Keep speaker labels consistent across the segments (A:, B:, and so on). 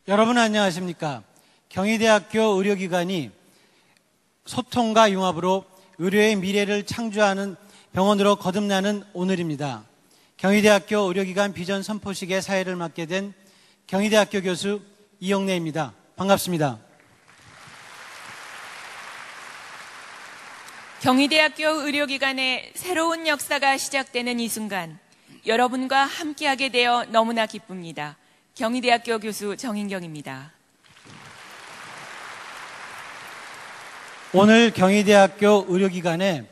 A: 여러분 안녕하십니까? 경희대학교 의료기관이 소통과 융합으로 의료의 미래를 창조하는 병원으로 거듭나는 오늘입니다. 경희대학교 의료기관 비전 선포식의 사회를 맡게 된 경희대학교 교수 이영래입니다. 반갑습니다.
B: 경희대학교 의료기관의 새로운 역사가 시작되는 이 순간, 여러분과 함께하게 되어 너무나 기쁩니다. 경희대학교 교수 정인경입니다.
A: 오늘 경희대학교 의료기관의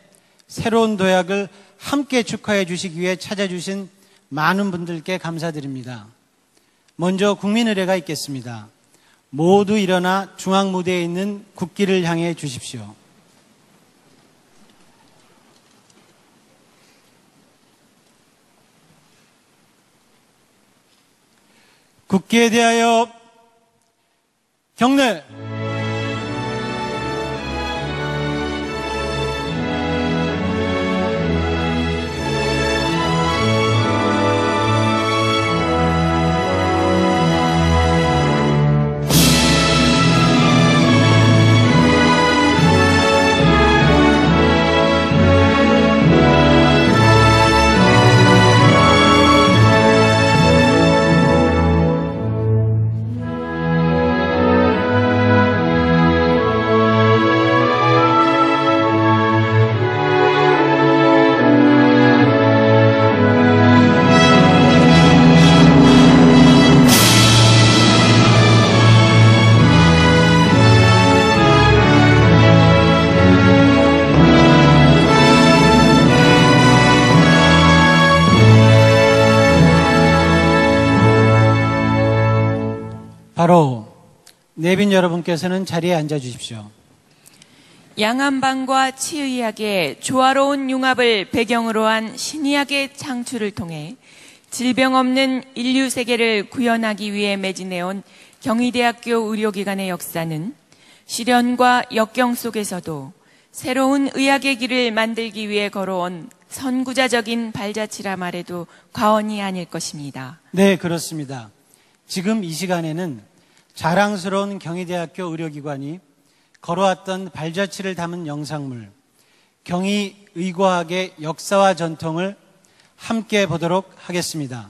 A: 새로운 도약을 함께 축하해 주시기 위해 찾아주신 많은 분들께 감사드립니다. 먼저 국민의례가 있겠습니다. 모두 일어나 중앙무대에 있는 국기를 향해 주십시오. 국기에 대하여 경례! 바로 내빈 여러분께서는 자리에 앉아 주십시오.
B: 양안방과 치의학의 조화로운 융합을 배경으로 한 신의학의 창출을 통해 질병 없는 인류 세계를 구현하기 위해 매진해온 경희대학교 의료기관의 역사는 시련과 역경 속에서도 새로운 의학의 길을 만들기 위해 걸어온 선구자적인 발자취라 말해도 과언이 아닐 것입니다.
A: 네, 그렇습니다. 지금 이 시간에는 자랑스러운 경희대학교 의료기관이 걸어왔던 발자취를 담은 영상물, 경희의과학의 역사와 전통을 함께 보도록 하겠습니다.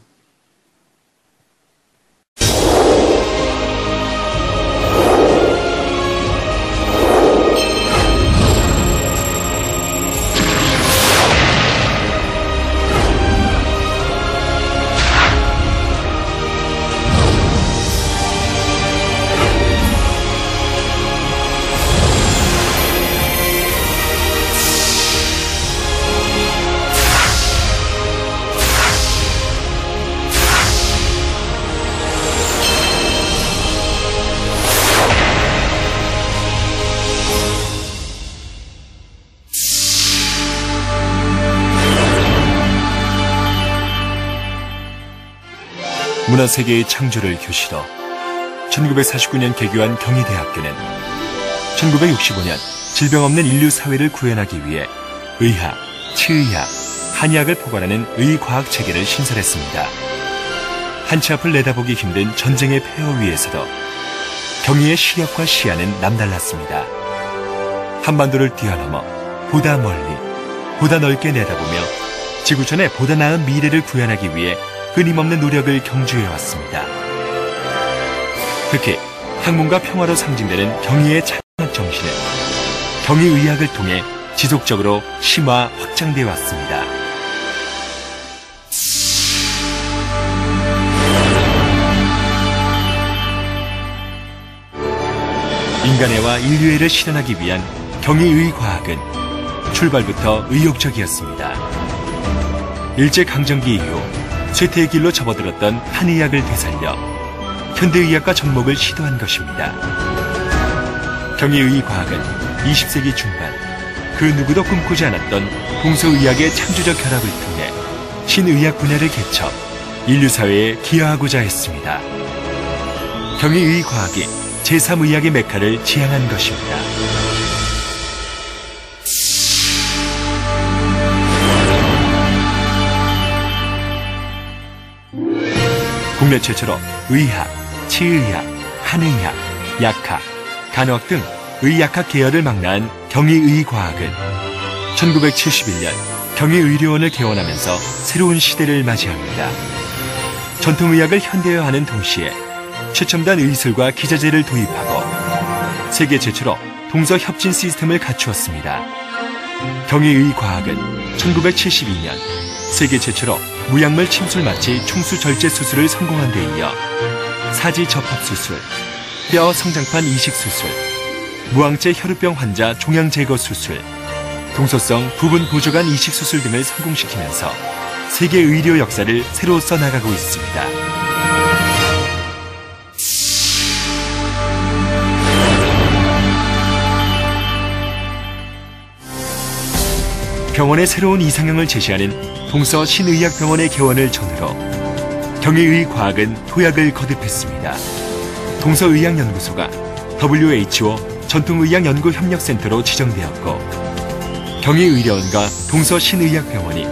C: 문화세계의 창조를 교시로 1949년 개교한 경희대학교는 1965년 질병 없는 인류 사회를 구현하기 위해 의학, 치의학, 한의학을 포괄하는 의과학 체계를 신설했습니다. 한치 앞을 내다보기 힘든 전쟁의 폐허 위에서도 경희의 시력과 시야는 남달랐습니다. 한반도를 뛰어넘어 보다 멀리, 보다 넓게 내다보며 지구촌의 보다 나은 미래를 구현하기 위해 끊임없는 노력을 경주해왔습니다. 특히 학문과 평화로 상징되는 경희의 창학 정신은 경희의학을 통해 지속적으로 심화 확장되어 왔습니다. 인간애와 인류애를 실현하기 위한 경희의과학은 출발부터 의욕적이었습니다. 일제강점기 이후 쇠퇴의 길로 접어들었던 한의학을 되살려 현대의학과 접목을 시도한 것입니다. 경희의과학은 20세기 중반 그 누구도 꿈꾸지 않았던 동서의학의 창조적 결합을 통해 신의학 분야를 개척 인류 사회에 기여하고자 했습니다. 경희의과학이 제3의학의 메카를 지향한 것입니다. 국내 최초로 의학, 치의학, 한의학, 약학, 간혹 등 의약학 계열을 망라한 경희의과학은 1971년 경희의료원을 개원하면서 새로운 시대를 맞이합니다. 전통의학을 현대화하는 동시에 최첨단 의술과 기자재를 도입하고 세계 최초로 동서 협진 시스템을 갖추었습니다. 경희의과학은 1972년 세계 최초로 무약물 침술 마취 총수 절제 수술을 성공한 데 이어 사지 접합 수술, 뼈 성장판 이식 수술, 무항체 혈우병 환자 종양 제거 수술, 동서성 부분 보조관 이식 수술 등을 성공시키면서 세계 의료 역사를 새로 써나가고 있습니다. 병원의 새로운 이상형을 제시하는 동서 신의학병원의 개원을 전후로 경희의과학은 도약을 거듭했습니다. 동서의학연구소가 WHO 전통의학연구협력센터로 지정되었고 경희의료원과 동서신의학병원이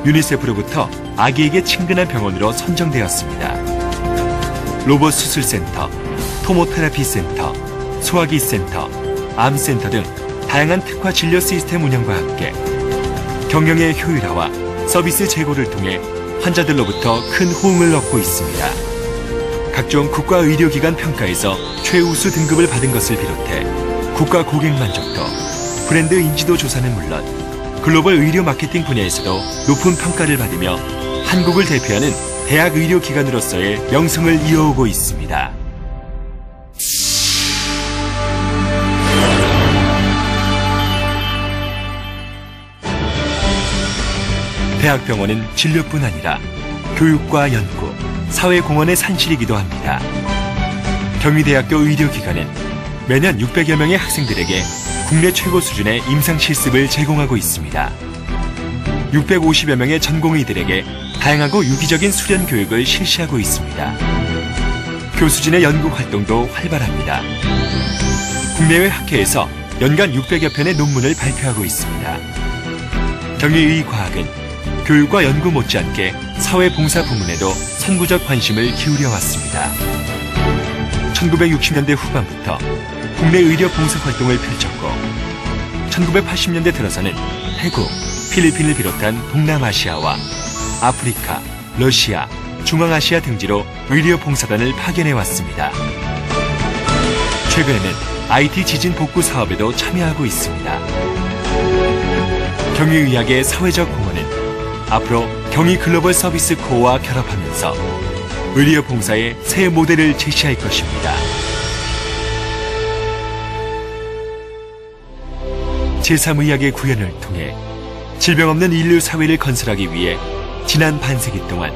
C: 유니세프로부터 아기에게 친근한 병원으로 선정되었습니다. 로봇 수술센터, 토모테라피 센터, 소화기 센터, 암센터 등 다양한 특화 진료 시스템 운영과 함께 경영의 효율화와 서비스 제고를 통해 환자들로부터 큰 호응을 얻고 있습니다. 각종 국가의료기관 평가에서 최우수 등급을 받은 것을 비롯해 국가 고객 만족도, 브랜드 인지도 조사는 물론 글로벌 의료 마케팅 분야에서도 높은 평가를 받으며 한국을 대표하는 대학 의료기관으로서의 명성을 이어오고 있습니다. 대학병원은 진료뿐 아니라 교육과 연구, 사회공헌의 산실이기도 합니다. 경희대학교 의료기관은 매년 600여 명의 학생들에게 국내 최고 수준의 임상실습을 제공하고 있습니다. 650여 명의 전공의들에게 다양하고 유기적인 수련 교육을 실시하고 있습니다. 교수진의 연구 활동도 활발합니다. 국내외 학회에서 연간 600여 편의 논문을 발표하고 있습니다. 경희의과학은 교육과 연구 못지않게 사회봉사 부문에도 선구적 관심을 기울여왔습니다. 1960년대 후반부터 국내 의료 봉사 활동을 펼쳤고 1980년대 들어서는 태국, 필리핀을 비롯한 동남아시아와 아프리카, 러시아, 중앙아시아 등지로 의료 봉사단을 파견해왔습니다. 최근에는 IT 지진 복구 사업에도 참여하고 있습니다. 경희의학의 사회적 공헌은 앞으로 경희 글로벌 서비스 코어와 결합하면서 의료 봉사의 새 모델을 제시할 것입니다. 제3의학의 구현을 통해 질병 없는 인류 사회를 건설하기 위해 지난 반세기 동안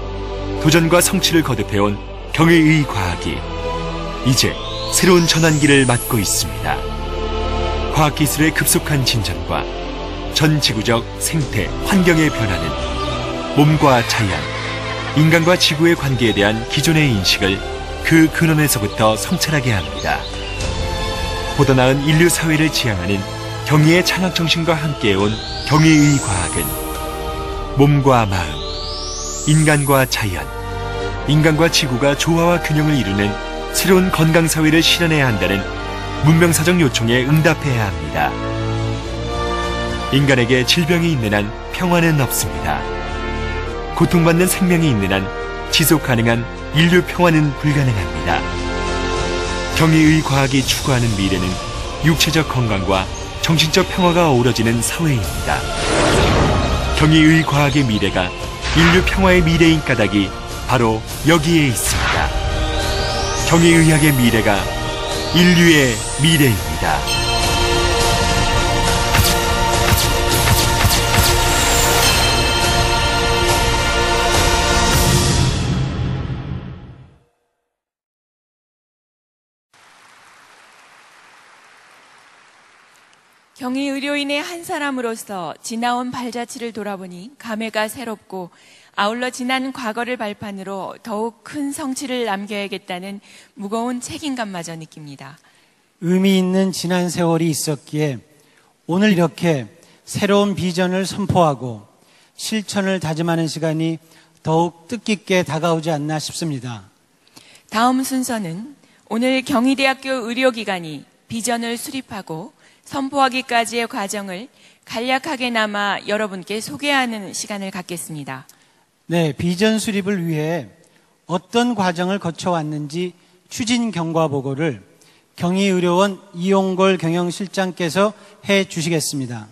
C: 도전과 성취를 거듭해온 경희의과학이 이제 새로운 전환기를 맞고 있습니다. 과학기술의 급속한 진전과 전 지구적 생태, 환경의 변화는 몸과 자연, 인간과 지구의 관계에 대한 기존의 인식을 그 근원에서부터 성찰하게 합니다. 보다 나은 인류 사회를 지향하는 경희의 창학정신과 함께해온 경희의과학은 몸과 마음, 인간과 자연, 인간과 지구가 조화와 균형을 이루는 새로운 건강사회를 실현해야 한다는 문명사적 요청에 응답해야 합니다. 인간에게 질병이 있는 한 평화는 없습니다. 고통받는 생명이 있는 한 지속 가능한 인류 평화는 불가능합니다. 경희의과학이 추구하는 미래는 육체적 건강과 정신적 평화가 어우러지는 사회입니다. 경희의과학의 미래가 인류 평화의 미래인 까닭이 바로 여기에 있습니다. 경희의학의 미래가 인류의 미래입니다.
B: 경희의료인의 한 사람으로서 지나온 발자취를 돌아보니 감회가 새롭고 아울러 지난 과거를 발판으로 더욱 큰 성취를 남겨야겠다는 무거운 책임감마저 느낍니다.
A: 의미 있는 지난 세월이 있었기에 오늘 이렇게 새로운 비전을 선포하고 실천을 다짐하는 시간이 더욱 뜻깊게 다가오지 않나 싶습니다.
B: 다음 순서는 오늘 경희대학교 의료기관이 비전을 수립하고 선포하기까지의 과정을 간략하게나마 여러분께 소개하는 시간을 갖겠습니다.
A: 네, 비전 수립을 위해 어떤 과정을 거쳐왔는지 추진 경과 보고를 경희의료원 이용걸 경영실장께서 해 주시겠습니다.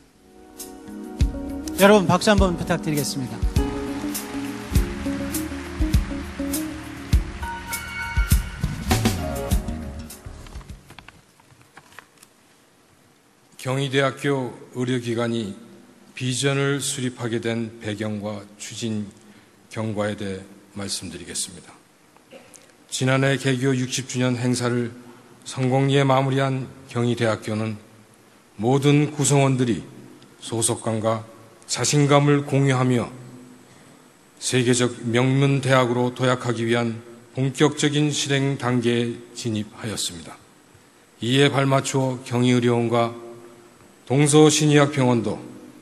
A: 여러분 박수 한번 부탁드리겠습니다.
D: 경희대학교 의료기관이 비전을 수립하게 된 배경과 추진 경과에 대해 말씀드리겠습니다. 지난해 개교 60주년 행사를 성공리에 마무리한 경희대학교는 모든 구성원들이 소속감과 자신감을 공유하며 세계적 명문대학으로 도약하기 위한 본격적인 실행 단계에 진입하였습니다. 이에 발맞추어 경희의료원과 동서신의학병원도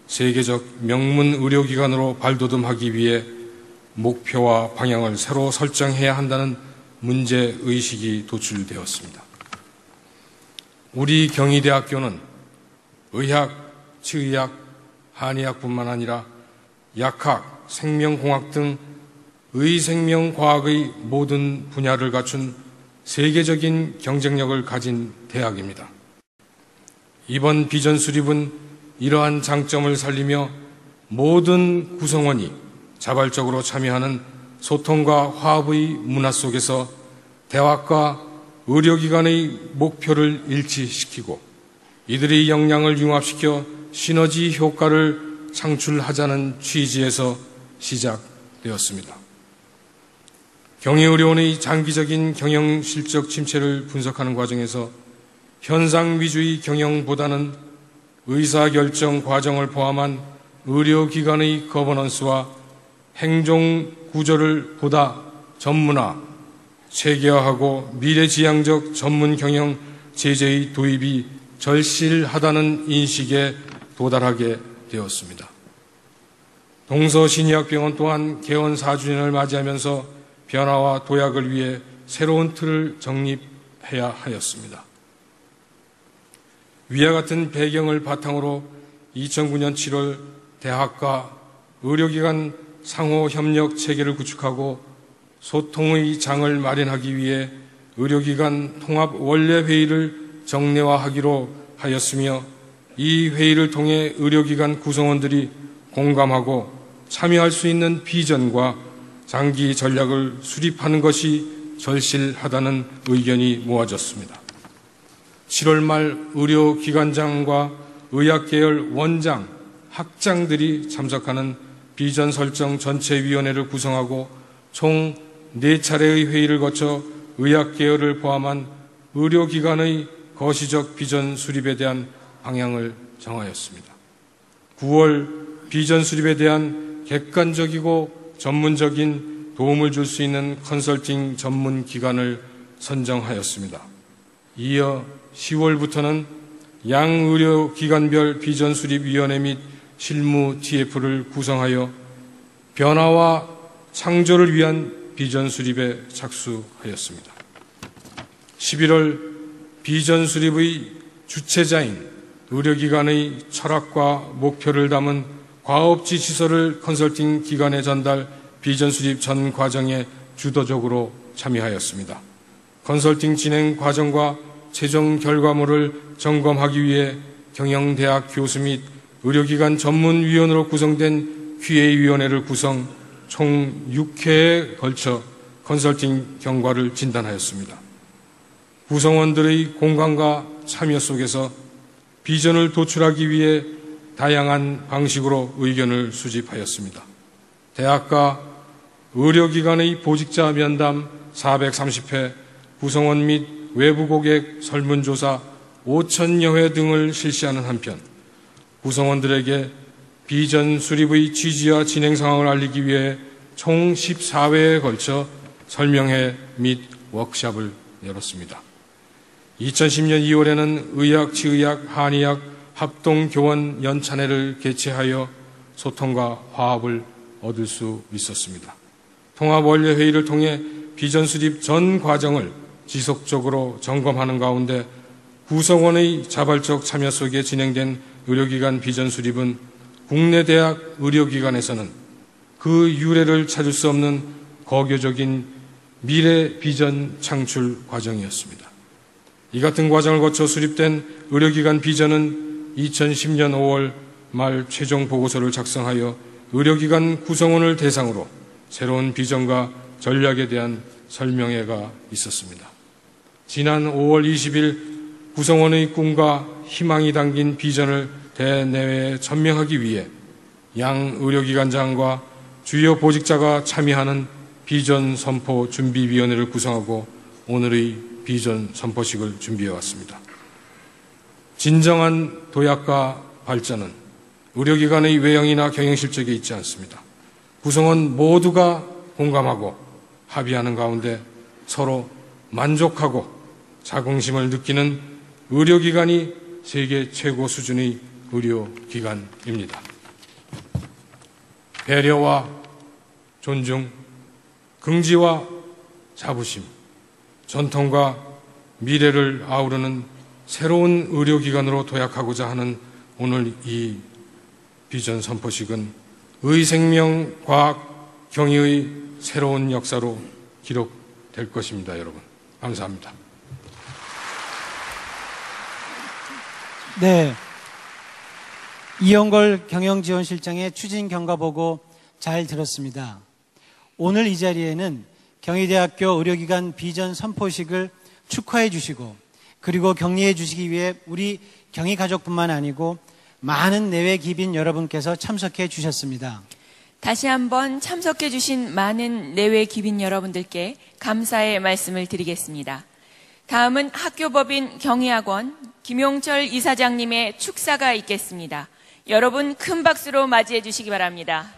D: 세계적 명문 의료기관으로 발돋움하기 위해 목표와 방향을 새로 설정해야 한다는 문제의식이 도출되었습니다. 우리 경희대학교는 의학, 치의학, 한의학뿐만 아니라 약학, 생명공학 등 의생명과학의 모든 분야를 갖춘 세계적인 경쟁력을 가진 대학입니다. 이번 비전 수립은 이러한 장점을 살리며 모든 구성원이 자발적으로 참여하는 소통과 화합의 문화 속에서 대학과 의료기관의 목표를 일치시키고 이들의 역량을 융합시켜 시너지 효과를 창출하자는 취지에서 시작되었습니다. 경희의료원의 장기적인 경영 실적 침체를 분석하는 과정에서 현상 위주의 경영보다는 의사결정 과정을 포함한 의료기관의 거버넌스와 행정 구조를 보다 전문화, 체계화하고 미래지향적 전문 경영 제재의 도입이 절실하다는 인식에 도달하게 되었습니다. 동서신의학병원 또한 개원 4주년을 맞이하면서 변화와 도약을 위해 새로운 틀을 정립해야 하였습니다. 위와 같은 배경을 바탕으로 2009년 7월 대학과 의료기관 상호협력 체계를 구축하고 소통의 장을 마련하기 위해 의료기관 통합원례회의를 정례화하기로 하였으며 이 회의를 통해 의료기관 구성원들이 공감하고 참여할 수 있는 비전과 장기 전략을 수립하는 것이 절실하다는 의견이 모아졌습니다. 7월 말 의료기관장과 의학계열 원장, 학장들이 참석하는 비전 설정 전체위원회를 구성하고 총 4차례의 회의를 거쳐 의학계열을 포함한 의료기관의 거시적 비전 수립에 대한 방향을 정하였습니다. 9월 비전 수립에 대한 객관적이고 전문적인 도움을 줄 수 있는 컨설팅 전문 기관을 선정하였습니다. 이어 10월부터는 양의료기관별 비전 수립위원회 및 실무 TF를 구성하여 변화와 창조를 위한 비전 수립에 착수하였습니다. 11월 비전 수립의 주체자인 의료기관의 철학과 목표를 담은 과업지 시설을 컨설팅 기관에 전달 비전 수립 전 과정에 주도적으로 참여하였습니다. 컨설팅 진행 과정과 최종 결과물을 점검하기 위해 경영대학 교수 및 의료기관 전문위원으로 구성된 QA위원회를 구성 총 6회에 걸쳐 컨설팅 경과를 진단하였습니다. 구성원들의 공감과 참여 속에서 비전을 도출하기 위해 다양한 방식으로 의견을 수집하였습니다. 대학과 의료기관의 보직자 면담 430회, 구성원 및 외부 고객 설문조사 5,000여 회 등을 실시하는 한편 구성원들에게 비전 수립의 취지와 진행 상황을 알리기 위해 총 14회에 걸쳐 설명회 및 워크숍을 열었습니다. 2010년 2월에는 의학, 치의학, 한의학 합동교원 연찬회를 개최하여 소통과 화합을 얻을 수 있었습니다. 통합원례회의를 통해 비전 수립 전 과정을 지속적으로 점검하는 가운데 구성원의 자발적 참여 속에 진행된 의료기관 비전 수립은 국내 대학 의료기관에서는 그 유래를 찾을 수 없는 거교적인 미래 비전 창출 과정이었습니다. 이 같은 과정을 거쳐 수립된 의료기관 비전은 2010년 5월 말 최종 보고서를 작성하여 의료기관 구성원을 대상으로 새로운 비전과 전략에 대한 설명회가 있었습니다. 지난 5월 20일 구성원의 꿈과 희망이 담긴 비전을 대내외에 전명하기 위해 양 의료기관장과 주요 보직자가 참여하는 비전 선포 준비위원회를 구성하고 오늘의 비전 선포식을 준비해왔습니다. 진정한 도약과 발전은 의료기관의 외형이나 경영실적에 있지 않습니다. 구성원 모두가 공감하고 합의하는 가운데 서로 만족하고 자긍심을 느끼는 의료기관이 세계 최고 수준의 의료기관입니다. 배려와 존중, 긍지와 자부심, 전통과 미래를 아우르는 새로운 의료기관으로 도약하고자 하는 오늘 이 비전 선포식은 의생명, 과학, 경의의 새로운 역사로 기록될 것입니다. 여러분, 감사합니다.
A: 네, 이영걸 경영지원실장의 추진 경과보고 잘 들었습니다. 오늘 이 자리에는 경희대학교 의료기관 비전 선포식을 축하해 주시고 그리고 격려해 주시기 위해 우리 경희가족뿐만 아니고 많은 내외 기빈 여러분께서 참석해 주셨습니다.
B: 다시 한번 참석해 주신 많은 내외 기빈 여러분들께 감사의 말씀을 드리겠습니다. 다음은 학교법인 경희학원 김용철 이사장님의 축사가 있겠습니다. 여러분 큰 박수로 맞이해 주시기 바랍니다.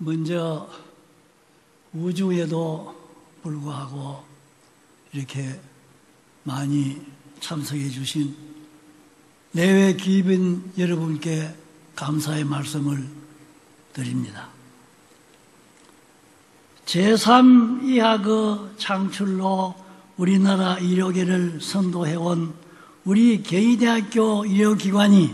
E: 먼저 우주에도 불구하고 이렇게 많이 참석해 주신 내외 기빈 여러분께 감사의 말씀을 드립니다. 제3의학의 창출로 우리나라 의료계를 선도해온 우리 경희대학교 의료기관이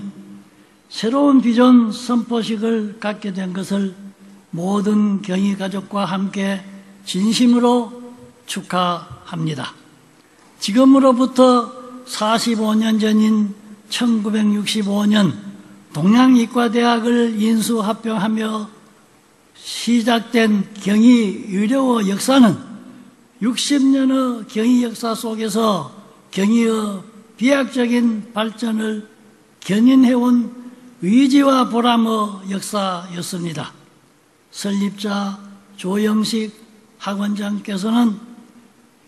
E: 새로운 비전 선포식을 갖게 된 것을 모든 경희가족과 함께 진심으로 축하합니다. 지금으로부터 45년 전인 1965년 동양의과대학을 인수합병하며 시작된 경희의료 역사는 60년의 경희 역사 속에서 경희의 비약적인 발전을 견인해온 의지와 보람의 역사였습니다. 설립자 조영식 학원장께서는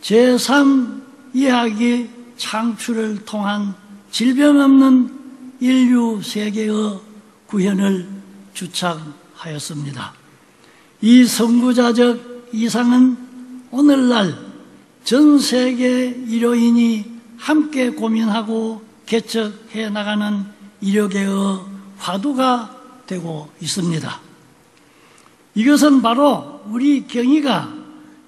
E: 제3의학의 창출을 통한 질병 없는 인류 세계의 구현을 주창하였습니다. 이 선구자적 이상은 오늘날 전 세계 의료인이 함께 고민하고 개척해 나가는 의료계의 화두가 되고 있습니다. 이것은 바로 우리 경희가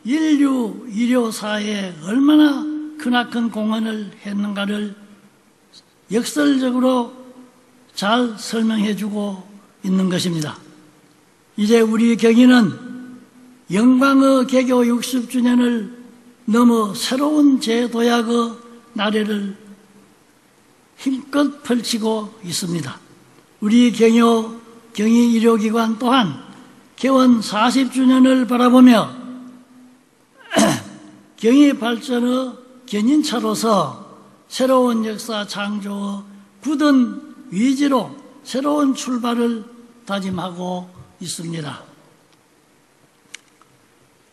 E: 인류 의료사에 얼마나 크나큰 공헌을 했는가를 역설적으로 잘 설명해 주고 있는 것입니다. 이제 우리 경희는 영광의 개교 60주년을 넘어 새로운 재도약의 나래를 힘껏 펼치고 있습니다. 우리 경희의료기관 또한 개원 40주년을 바라보며 경희 발전의 견인차로서 새로운 역사 창조의 굳은 의지로 새로운 출발을 다짐하고 있습니다.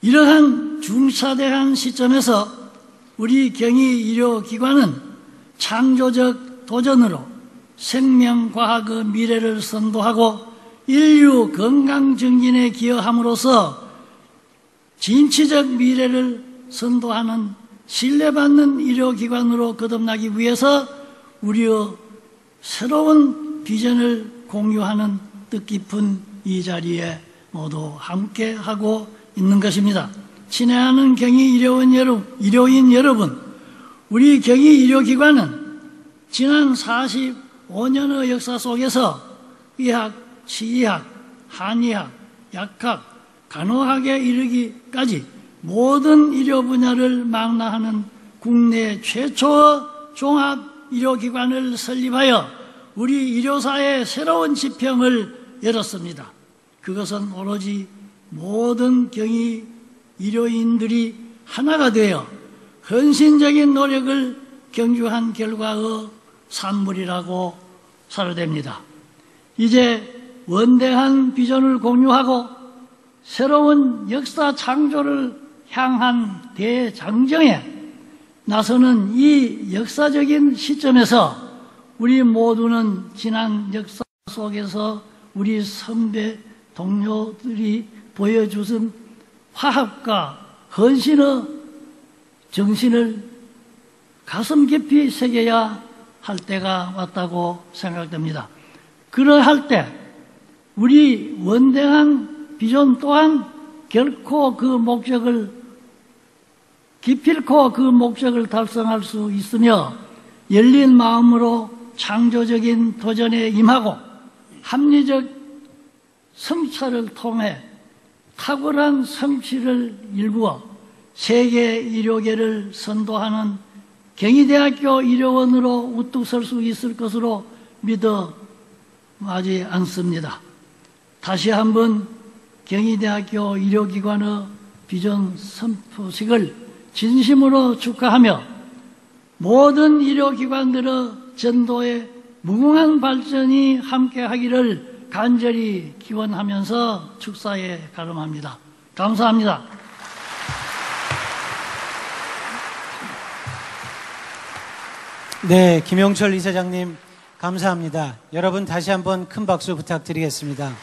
E: 이러한 중차대한 시점에서 우리 경희의료기관은 창조적 도전으로 생명과학의 미래를 선도하고 인류 건강 증진에 기여함으로써 진취적 미래를 선도하는 신뢰받는 의료기관으로 거듭나기 위해서 우리의 새로운 비전을 공유하는 뜻깊은 이 자리에 모두 함께하고 있는 것입니다. 친애하는 경희 여러분, 우리 경희 의료기관은 지난 45년의 역사 속에서 의학, 치의학, 한의학, 약학, 간호학에 이르기까지 모든 의료 분야를 망라하는 국내 최초의 종합의료기관을 설립하여 우리 의료사의 새로운 지평을 열었습니다. 그것은 오로지 모든 경희 의료인들이 하나가 되어 헌신적인 노력을 경주한 결과의 산물이라고 사료됩니다. 이제 원대한 비전을 공유하고 새로운 역사 창조를 향한 대장정에 나서는 이 역사적인 시점에서 우리 모두는 지난 역사 속에서 우리 선배 동료들이 보여주신 화합과 헌신의 정신을 가슴 깊이 새겨야 할 때가 왔다고 생각됩니다. 그러할 때 우리 원대한 비전 또한 결코 기필코 그 목적을 달성할 수 있으며 열린 마음으로 창조적인 도전에 임하고 합리적 성찰을 통해 탁월한 성취를 일구어 세계 의료계를 선도하는 경희대학교 의료원으로 우뚝 설 수 있을 것으로 믿어 마지 않습니다. 다시 한번 경희대학교 의료기관의 비전 선포식을 진심으로 축하하며 모든 의료기관들의 전도의 무궁한 발전이 함께하기를 간절히 기원하면서 축사에 가름합니다. 감사합니다.
A: 네, 김용철 이사장님 감사합니다. 여러분 다시 한번 큰 박수 부탁드리겠습니다.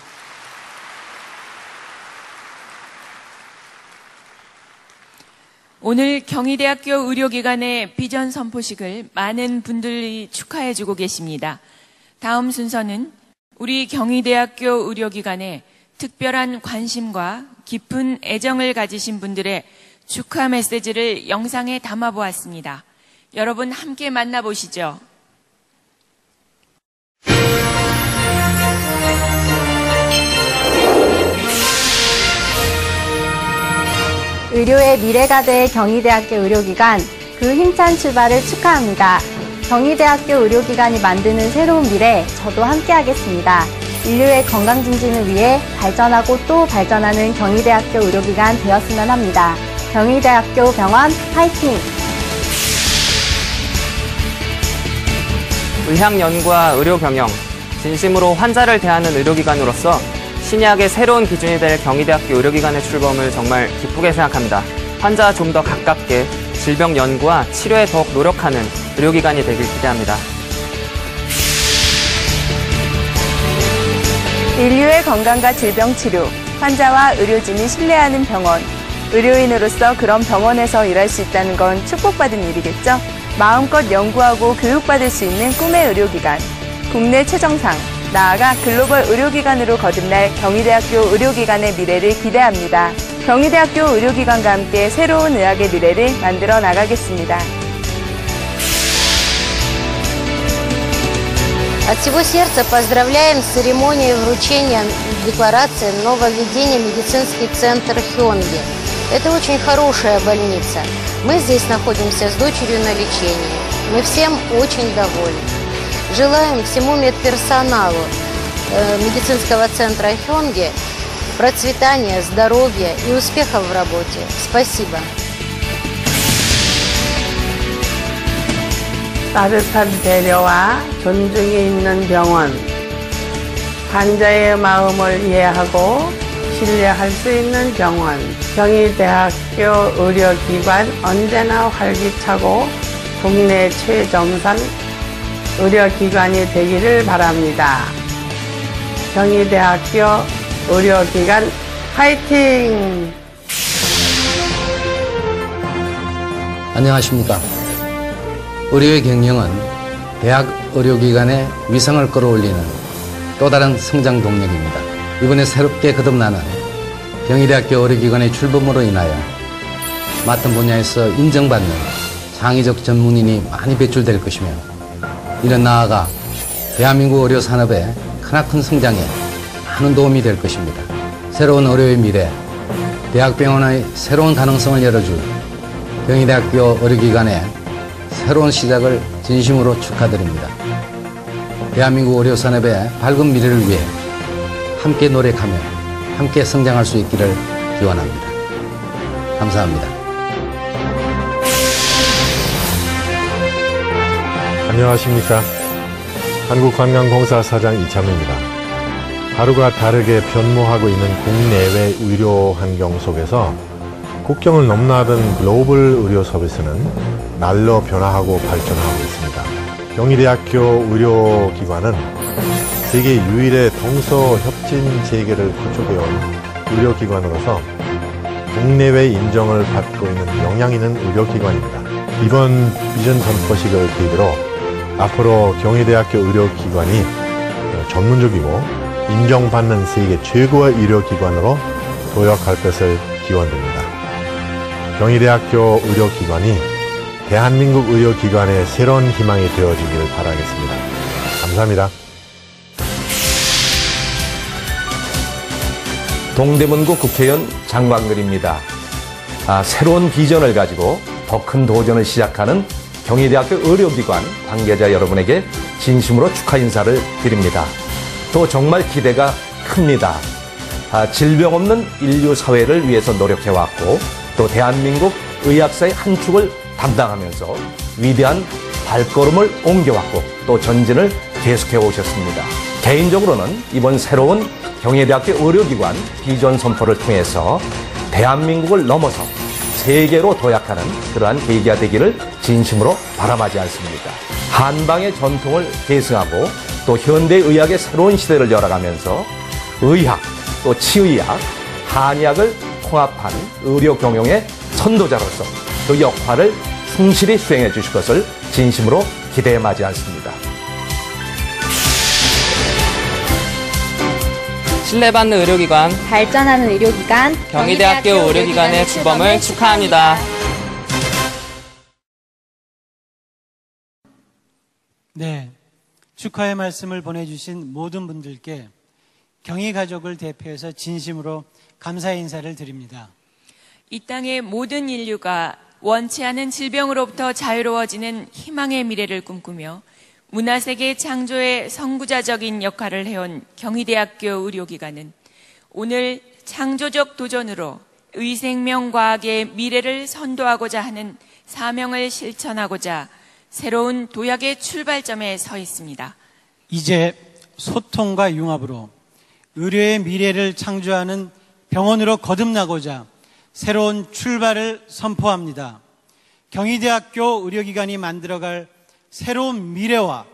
B: 오늘 경희대학교 의료기관의 비전 선포식을 많은 분들이 축하해주고 계십니다. 다음 순서는 우리 경희대학교 의료기관에 특별한 관심과 깊은 애정을 가지신 분들의 축하 메시지를 영상에 담아보았습니다. 여러분 함께 만나보시죠.
F: 의료의 미래가 될 경희대학교 의료기관, 그 힘찬 출발을 축하합니다. 경희대학교 의료기관이 만드는 새로운 미래, 저도 함께하겠습니다. 인류의 건강 증진을 위해 발전하고 또 발전하는 경희대학교 의료기관 되었으면 합니다. 경희대학교 병원 파이팅!
G: 의학연구와 의료경영, 진심으로 환자를 대하는 의료기관으로서 신의학의 새로운 기준이 될 경희대학교 의료기관의 출범을 정말 기쁘게 생각합니다. 환자와 좀 더 가깝게 질병 연구와 치료에 더욱 노력하는 의료기관이 되길 기대합니다.
F: 인류의 건강과 질병 치료, 환자와 의료진이 신뢰하는 병원. 의료인으로서 그런 병원에서 일할 수 있다는 건 축복받은 일이겠죠? 마음껏 연구하고 교육받을 수 있는 꿈의 의료기관. 국내 최정상, 나아가 글로벌 의료기관으로 거듭날 경희대학교 의료기관의 미래를 기대합니다. 경희대학교 의료기관과 함께 새로운 의학의 미래를 만들어 нага겠습니다.
H: От всего сердца поздравляем с церемонией вручения декларации нововведения медицинский центр Хёнги. Это очень хорошая больница. Мы здесь находимся с дочерью на лечении. Мы всем очень довольны. Желаем всему медперсоналу медицинского центра Хёнги процветания, здоровья и успехов в работе. Спасибо.
I: 따뜻한 배려와 존중이 있는 병원, 환자의 마음을 이해하고 신뢰할 수 있는 병원, 경희대학교 의료기관 언제나 활기차고 국내 최정상 의료기관이 되기를 바랍니다. 경희대학교 의료기관 화이팅!
J: 안녕하십니까. 의료의 경영은 대학 의료기관의 위상을 끌어올리는 또 다른 성장 동력입니다. 이번에 새롭게 거듭나는 경희대학교 의료기관의 출범으로 인하여 맡은 분야에서 인정받는 창의적 전문인이 많이 배출될 것이며, 이는 나아가 대한민국 의료산업의 크나큰 성장에 많은 도움이 될 것입니다. 새로운 의료의 미래, 대학병원의 새로운 가능성을 열어줄 경희대학교 의료기관의 새로운 시작을 진심으로 축하드립니다. 대한민국 의료산업의 밝은 미래를 위해 함께 노력하며 함께 성장할 수 있기를 기원합니다. 감사합니다.
K: 안녕하십니까. 한국관광공사 사장 이창우입니다. 하루가 다르게 변모하고 있는 국내외 의료 환경 속에서 국경을 넘나든 글로벌 의료 서비스는 날로 변화하고 발전하고 있습니다. 경희대학교 의료기관은 세계 유일의 동서 협진 체계를 구축해온 의료기관으로서 국내외 인정을 받고 있는 역량 있는 의료기관입니다. 이번 비전 선포식을 계기로 앞으로 경희대학교 의료기관이 전문적이고 인정받는 세계 최고의 의료기관으로 도약할 것을 기원드립니다. 경희대학교 의료기관이 대한민국 의료기관의 새로운 희망이 되어주기를 바라겠습니다. 감사합니다.
L: 동대문구 국회의원 장광근입니다. 새로운 비전을 가지고 더 큰 도전을 시작하는 경희대학교 의료기관 관계자 여러분에게 진심으로 축하 인사를 드립니다. 또 정말 기대가 큽니다. 질병 없는 인류 사회를 위해서 노력해왔고, 또 대한민국 의학사의 한 축을 담당하면서 위대한 발걸음을 옮겨왔고, 또 전진을 계속해 오셨습니다. 개인적으로는 이번 새로운 경희대학교 의료기관 비전 선포를 통해서 대한민국을 넘어서 세계로 도약하는 그러한 계기가 되기를 진심으로 바람하지 않습니다. 한방의 전통을 계승하고 또 현대의학의 새로운 시대를 열어가면서 의학, 또 치의학, 한의학을 통합한 의료 경영의 선도자로서 그 역할을 충실히 수행해 주실 것을 진심으로 기대해 마지 않습니다.
G: 신뢰받는 의료기관,
M: 발전하는 의료기관,
G: 경희대학교 의료기관의 출범을 축하합니다.
A: 네, 축하의 말씀을 보내주신 모든 분들께 경희가족을 대표해서 진심으로 감사 인사를 드립니다.
B: 이 땅의 모든 인류가 원치 않은 질병으로부터 자유로워지는 희망의 미래를 꿈꾸며 문화세계 창조의 선구자적인 역할을 해온 경희대학교 의료기관은 오늘 창조적 도전으로 의생명과학의 미래를 선도하고자 하는 사명을 실천하고자 새로운 도약의 출발점에 서 있습니다.
A: 이제 소통과 융합으로 의료의 미래를 창조하는 병원으로 거듭나고자 새로운 출발을 선포합니다. 경희대학교 의료기관이 만들어갈 새로운 미래와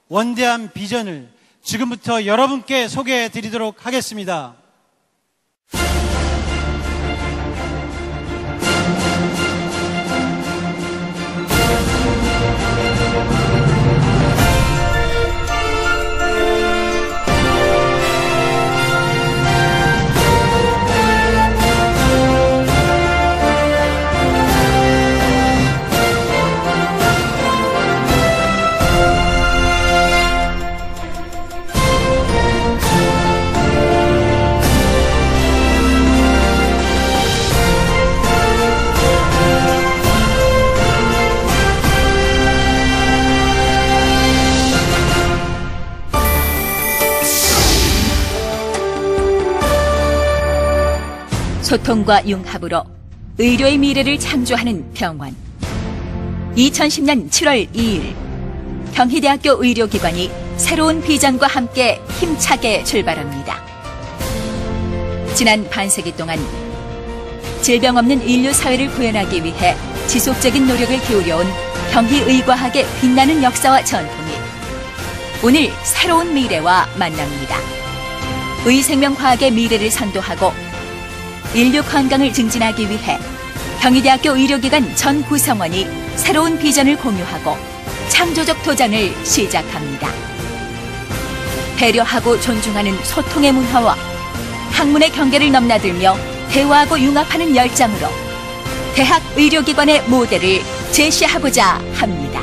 A: 원대한 비전을 지금부터 여러분께 소개해 드리도록 하겠습니다.
N: 소통과 융합으로 의료의 미래를 창조하는 병원. 2010년 7월 2일 경희대학교 의료기관이 새로운 비전과 함께 힘차게 출발합니다. 지난 반세기 동안 질병 없는 인류 사회를 구현하기 위해 지속적인 노력을 기울여온 경희의과학의 빛나는 역사와 전통이 오늘 새로운 미래와 만납니다. 의생명과학의 미래를 선도하고 인류 건강을 증진하기 위해 경희대학교 의료기관 전 구성원이 새로운 비전을 공유하고 창조적 도전을 시작합니다. 배려하고 존중하는 소통의 문화와 학문의 경계를 넘나들며 대화하고 융합하는 열정으로 대학 의료기관의 모델을 제시하고자 합니다.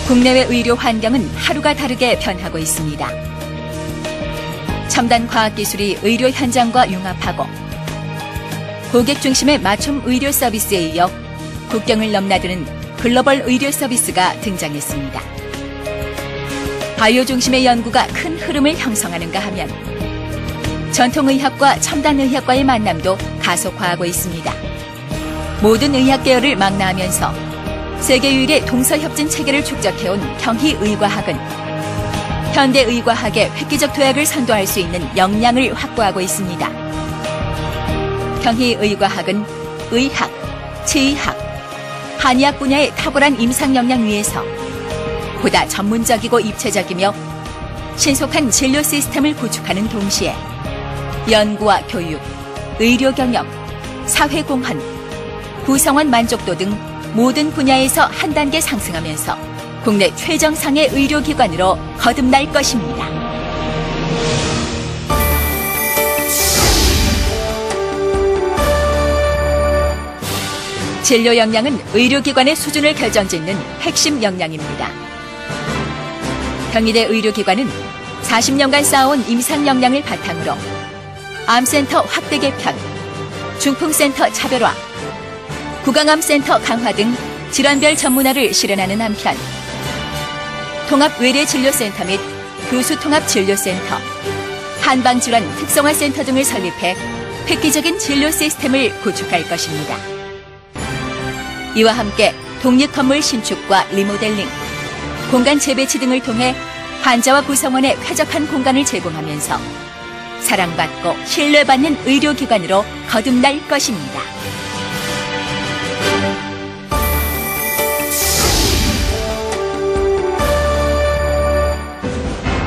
N: 국내외 의료 환경은 하루가 다르게 변하고 있습니다. 첨단 과학기술이 의료 현장과 융합하고 고객 중심의 맞춤 의료 서비스에 이어 국경을 넘나드는 글로벌 의료 서비스가 등장했습니다. 바이오 중심의 연구가 큰 흐름을 형성하는가 하면 전통의학과 첨단의학과의 만남도 가속화하고 있습니다. 모든 의학 계열을 망라하면서 세계 유일의 동서협진 체계를 축적해온 경희의과학은 현대의과학의 획기적 도약을 선도할 수 있는 역량을 확보하고 있습니다. 경희의과학은 의학, 치의학, 한의학 분야의 탁월한 임상 역량 위에서 보다 전문적이고 입체적이며 신속한 진료 시스템을 구축하는 동시에 연구와 교육, 의료 경영, 사회 공헌, 구성원 만족도 등 모든 분야에서 한 단계 상승하면서 국내 최정상의 의료기관으로 거듭날 것입니다. 진료 역량은 의료기관의 수준을 결정짓는 핵심 역량입니다. 경희대 의료기관은 40년간 쌓아온 임상 역량을 바탕으로 암센터 확대 개편, 중풍센터 차별화, 구강암센터 강화 등 질환별 전문화를 실현하는 한편 통합외래진료센터 및 교수통합진료센터, 한방질환 특성화센터 등을 설립해 획기적인 진료 시스템을 구축할 것입니다. 이와 함께 독립건물 신축과 리모델링, 공간 재배치 등을 통해 환자와 구성원의 쾌적한 공간을 제공하면서 사랑받고 신뢰받는 의료기관으로 거듭날 것입니다.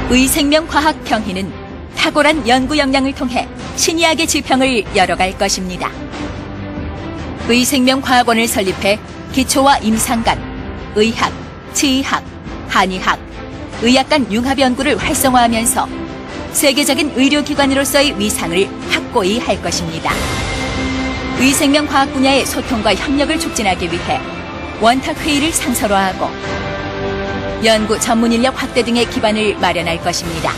N: 의생명과학 경희는 탁월한 연구 역량을 통해 신의학의 지평을 열어갈 것입니다. 의생명과학원을 설립해 기초와 임상간, 의학, 치의학, 한의학, 의학간 융합 연구를 활성화하면서 세계적인 의료기관으로서의 위상을 확고히 할 것입니다. 의생명과학 분야의 소통과 협력을 촉진하기 위해 원탁회의를 상설화하고 연구 전문인력 확대 등의 기반을 마련할 것입니다.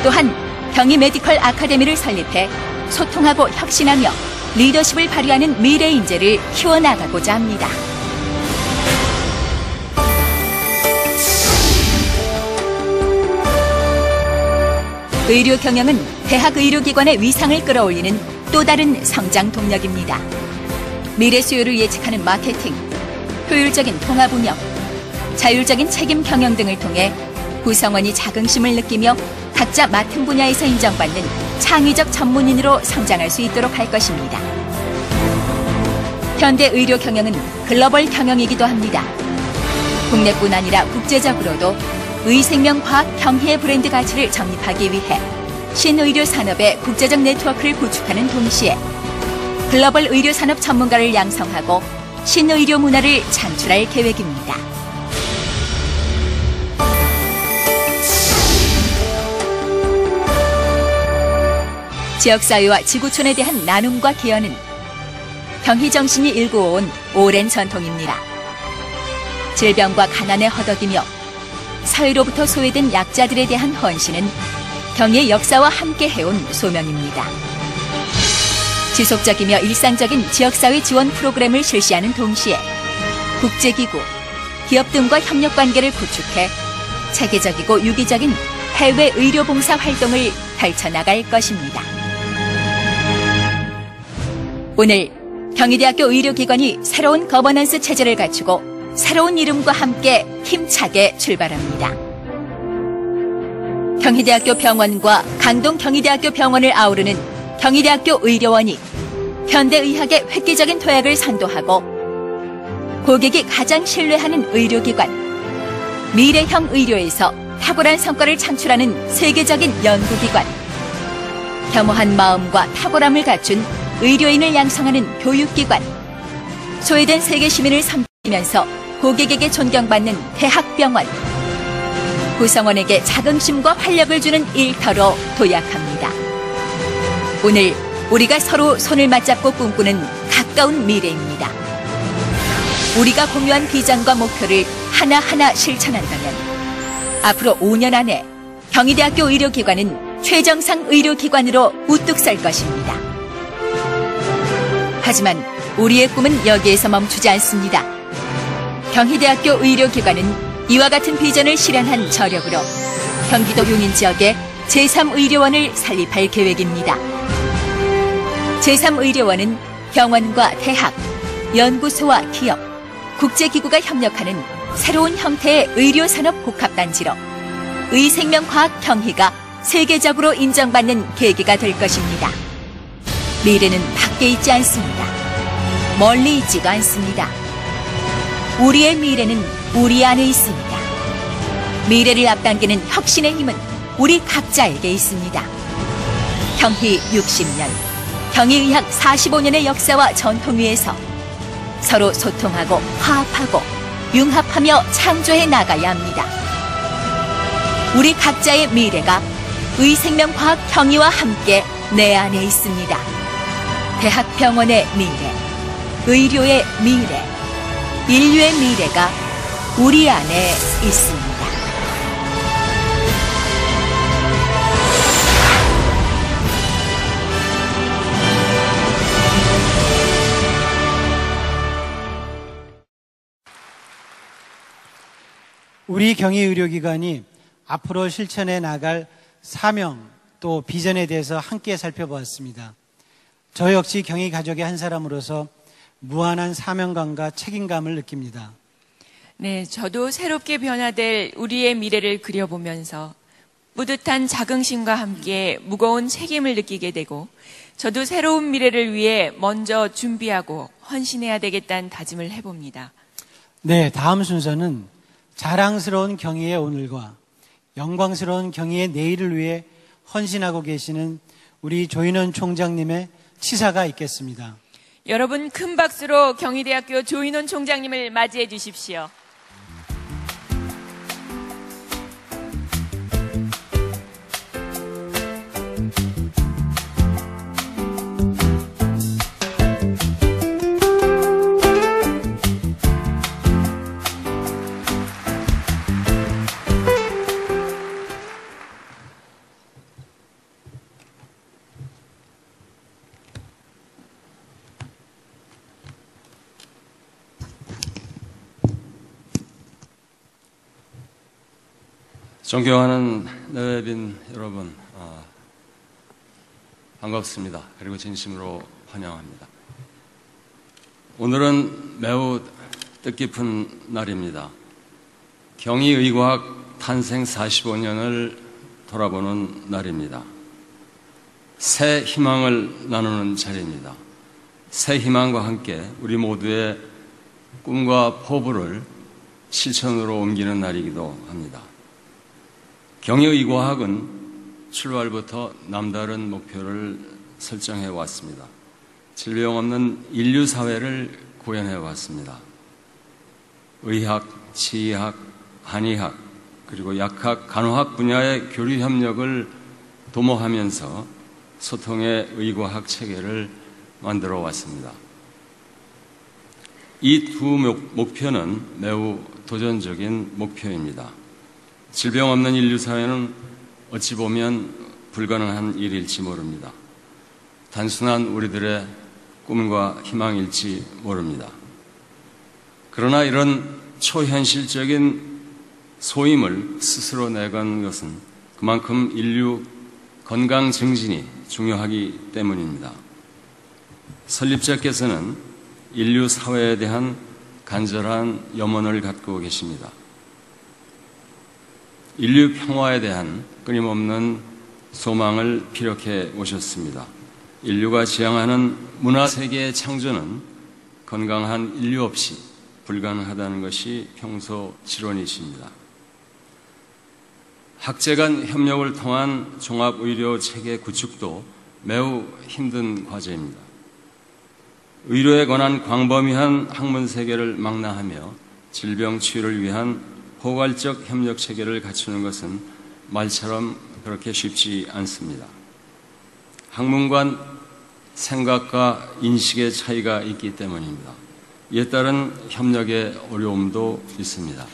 N: 또한 경희 메디컬 아카데미를 설립해 소통하고 혁신하며 리더십을 발휘하는 미래 인재를 키워나가고자 합니다. 의료 경영은 대학 의료기관의 위상을 끌어올리는 또 다른 성장 동력입니다. 미래 수요를 예측하는 마케팅, 효율적인 통합 운영, 자율적인 책임 경영 등을 통해 구성원이 자긍심을 느끼며 각자 맡은 분야에서 인정받는 창의적 전문인으로 성장할 수 있도록 할 것입니다. 현대 의료 경영은 글로벌 경영이기도 합니다. 국내뿐 아니라 국제적으로도 의생명과학 경희의 브랜드 가치를 정립하기 위해 신의료 산업의 국제적 네트워크를 구축하는 동시에 글로벌 의료 산업 전문가를 양성하고 신의료 문화를 창출할 계획입니다. 지역사회와 지구촌에 대한 나눔과 기여는 경희정신이 일구어온 오랜 전통입니다. 질병과 가난에 허덕이며 사회로부터 소외된 약자들에 대한 헌신은 경희의 역사와 함께 해온 소명입니다. 지속적이며 일상적인 지역사회 지원 프로그램을 실시하는 동시에 국제기구, 기업 등과 협력관계를 구축해 체계적이고 유기적인 해외 의료봉사 활동을 펼쳐나갈 것입니다. 오늘 경희대학교 의료기관이 새로운 거버넌스 체제를 갖추고 새로운 이름과 함께 힘차게 출발합니다. 경희대학교 병원과 강동 경희대학교 병원을 아우르는 경희대학교 의료원이 현대의학의 획기적인 도약을 선도하고 고객이 가장 신뢰하는 의료기관 미래형 의료에서 탁월한 성과를 창출하는 세계적인 연구기관, 겸허한 마음과 탁월함을 갖춘 의료인을 양성하는 교육기관, 소외된 세계 시민을 섬기면서 고객에게 존경받는 대학병원, 구성원에게 자긍심과 활력을 주는 일터로 도약합니다. 오늘 우리가 서로 손을 맞잡고 꿈꾸는 가까운 미래입니다. 우리가 공유한 비전과 목표를 하나하나 실천한다면 앞으로 5년 안에 경희대학교 의료기관은 최정상 의료기관으로 우뚝 설 것입니다. 하지만 우리의 꿈은 여기에서 멈추지 않습니다. 경희대학교 의료기관은 이와 같은 비전을 실현한 저력으로 경기도 용인 지역에 제3의료원을 설립할 계획입니다. 제3의료원은 병원과 대학, 연구소와 기업, 국제기구가 협력하는 새로운 형태의 의료산업 복합단지로 의생명과학 경희가 세계적으로 인정받는 계기가 될 것입니다. 미래는 밖에 있지 않습니다. 멀리 있지도 않습니다. 우리의 미래는 우리 안에 있습니다. 미래를 앞당기는 혁신의 힘은 우리 각자에게 있습니다. 경희 60년, 경희의학 45년의 역사와 전통 위에서 서로 소통하고 화합하고 융합하며 창조해 나가야 합니다. 우리 각자의 미래가 의생명과학 경희와 함께 내 안에 있습니다. 대학병원의 미래, 의료의 미래, 인류의 미래가 우리 안에 있습니다.
A: 우리 경희의료기관이 앞으로 실천해 나갈 사명 또 비전에 대해서 함께 살펴보았습니다. 저 역시 경희 가족의 한 사람으로서 무한한 사명감과 책임감을 느낍니다.
B: 네, 저도 새롭게 변화될 우리의 미래를 그려보면서 뿌듯한 자긍심과 함께 무거운 책임을 느끼게 되고 저도 새로운 미래를 위해 먼저 준비하고 헌신해야 되겠다는 다짐을 해봅니다.
A: 네, 다음 순서는 자랑스러운 경희의 오늘과 영광스러운 경희의 내일을 위해 헌신하고 계시는 우리 조인원 총장님의 치사가 있겠습니다.
B: 여러분 큰 박수로 경희대학교 조인원 총장님을 맞이해 주십시오.
O: 존경하는 내외빈 여러분, 반갑습니다. 그리고 진심으로 환영합니다. 오늘은 매우 뜻깊은 날입니다. 경희의과학 탄생 45년을 돌아보는 날입니다. 새 희망을 나누는 자리입니다. 새 희망과 함께 우리 모두의 꿈과 포부를 실천으로 옮기는 날이기도 합니다. 경희의과학은 출발부터 남다른 목표를 설정해 왔습니다. 질병 없는 인류 사회를 구현해 왔습니다. 의학, 치의학, 한의학, 그리고 약학, 간호학 분야의 교류 협력을 도모하면서 소통의 의과학 체계를 만들어 왔습니다. 이 두 목표는 매우 도전적인 목표입니다. 질병 없는 인류 사회는 어찌 보면 불가능한 일일지 모릅니다. 단순한 우리들의 꿈과 희망일지 모릅니다. 그러나 이런 초현실적인 소임을 스스로 내건 것은 그만큼 인류 건강 증진이 중요하기 때문입니다. 설립자께서는 인류 사회에 대한 간절한 염원을 갖고 계십니다. 인류 평화에 대한 끊임없는 소망을 피력해 오셨습니다. 인류가 지향하는 문화세계의 창조는 건강한 인류 없이 불가능하다는 것이 평소 지론이십니다. 학제 간 협력을 통한 종합의료체계 구축도 매우 힘든 과제입니다. 의료에 관한 광범위한 학문세계를 망라하며 질병 치유를 위한 포괄적 협력체계를 갖추는 것은 말처럼 그렇게 쉽지 않습니다. 학문 간 생각과 인식의 차이가 있기 때문입니다. 이에 따른 협력의 어려움도 있습니다.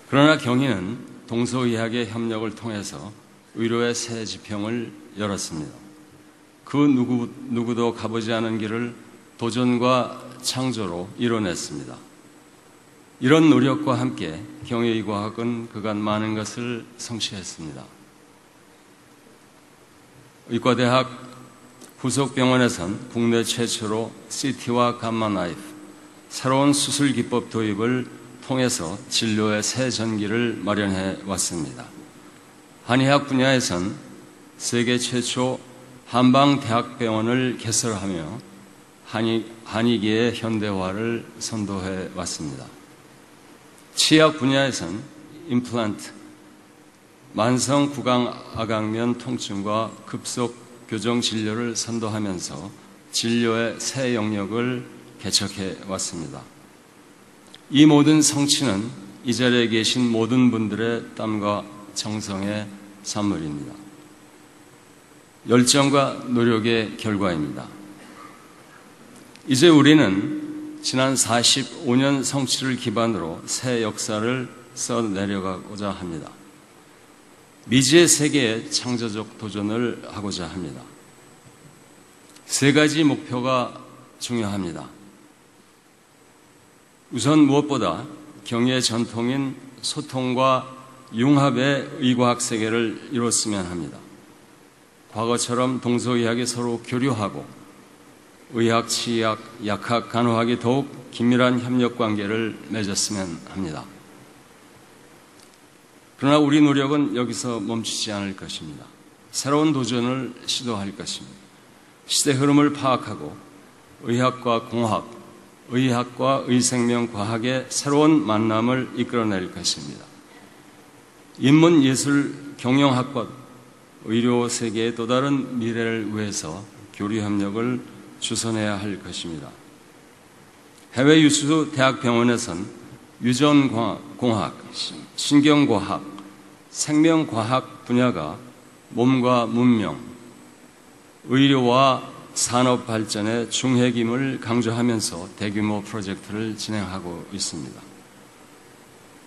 O: 그러나 경희는 동서의학의 협력을 통해서 의료의 새 지평을 열었습니다. 그 누구도 가보지 않은 길을 도전과 창조로 이뤄냈습니다. 이런 노력과 함께 경희의과학은 그간 많은 것을 성취했습니다. 의과대학 부속병원에선 국내 최초로 CT와 감마나이프, 새로운 수술 기법 도입을 통해서 진료의 새 전기를 마련해 왔습니다. 한의학 분야에선 세계 최초 한방대학병원을 개설하며 한의계의 현대화를 선도해 왔습니다. 치약 분야에선 임플란트, 만성 구강악앙면 통증과 급속 교정 진료를 선도하면서 진료의 새 영역을 개척해 왔습니다. 이 모든 성취는 이 자리에 계신 모든 분들의 땀과 정성의 산물입니다. 열정과 노력의 결과입니다. 이제 우리는 지난 45년 성취를 기반으로 새 역사를 써내려가고자 합니다. 미지의 세계에 창조적 도전을 하고자 합니다. 세 가지 목표가 중요합니다. 우선 무엇보다 경희의 전통인 소통과 융합의 의과학 세계를 이뤘으면 합니다. 과거처럼 동서의학이 서로 교류하고 의학, 치의학, 약학, 간호학이 더욱 긴밀한 협력 관계를 맺었으면 합니다. 그러나 우리 노력은 여기서 멈추지 않을 것입니다. 새로운 도전을 시도할 것입니다. 시대 흐름을 파악하고 의학과 공학, 의학과 의생명과학의 새로운 만남을 이끌어낼 것입니다. 인문, 예술, 경영학과 의료 세계의 또 다른 미래를 위해서 교류 협력을 주선해야 할 것입니다. 해외 유수 대학병원에선 유전공학, 신경과학, 생명과학 분야가 몸과 문명, 의료와 산업 발전의 중핵임을 강조하면서 대규모 프로젝트를 진행하고 있습니다.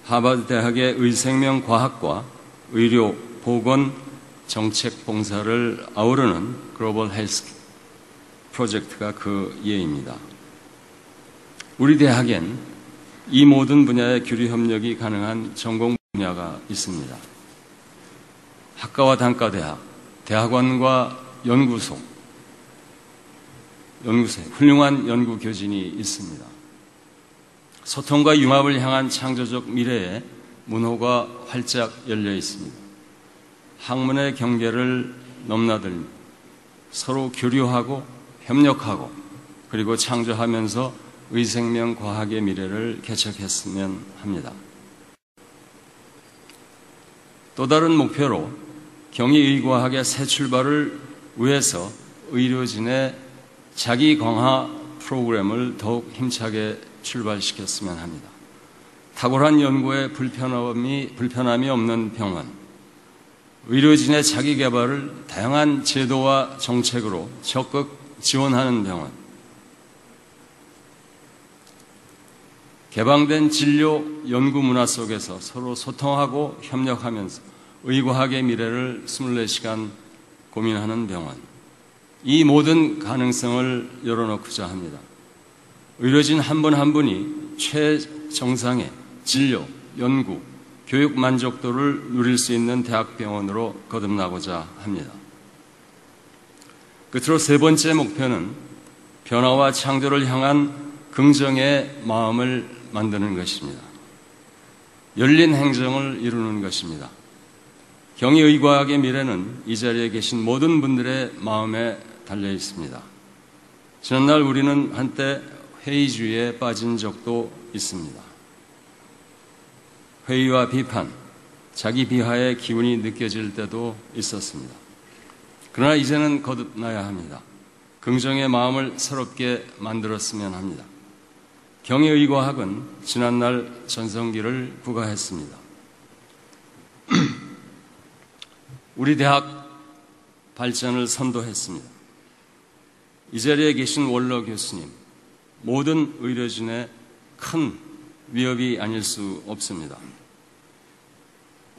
O: 하버드 대학의 의생명과학과 의료, 보건, 정책 봉사를 아우르는 글로벌 헬스 프로젝트가 그 예입니다. 우리 대학엔 이 모든 분야의 교류 협력이 가능한 전공 분야가 있습니다. 학과와 단과대학, 대학원과 연구소에 훌륭한 연구교진이 있습니다. 소통과 융합을 향한 창조적 미래에 문호가 활짝 열려 있습니다. 학문의 경계를 넘나들며 서로 교류하고 협력하고 그리고 창조하면서 의생명 과학의 미래를 개척했으면 합니다. 또 다른 목표로 경희의과학의 새 출발을 위해서 의료진의 자기 강화 프로그램을 더욱 힘차게 출발시켰으면 합니다. 탁월한 연구에 불편함이 없는 병원, 의료진의 자기 개발을 다양한 제도와 정책으로 적극 지원하는 병원, 개방된 진료 연구 문화 속에서 서로 소통하고 협력하면서 의과학의 미래를 24시간 고민하는 병원, 이 모든 가능성을 열어놓고자 합니다. 의료진 한 분 한 분이 최정상의 진료, 연구, 교육 만족도를 누릴 수 있는 대학병원으로 거듭나고자 합니다. 끝으로 세 번째 목표는 변화와 창조를 향한 긍정의 마음을 만드는 것입니다. 열린 행정을 이루는 것입니다. 경희의과학의 미래는 이 자리에 계신 모든 분들의 마음에 달려 있습니다. 지난날 우리는 한때 회의주의에 빠진 적도 있습니다. 회의와 비판, 자기 비하의 기운이 느껴질 때도 있었습니다. 그러나 이제는 거듭나야 합니다. 긍정의 마음을 새롭게 만들었으면 합니다. 경희의과학은 지난날 전성기를 부과했습니다. 우리 대학 발전을 선도했습니다. 이 자리에 계신 원로 교수님, 모든 의료진의 큰 위협이 아닐 수 없습니다.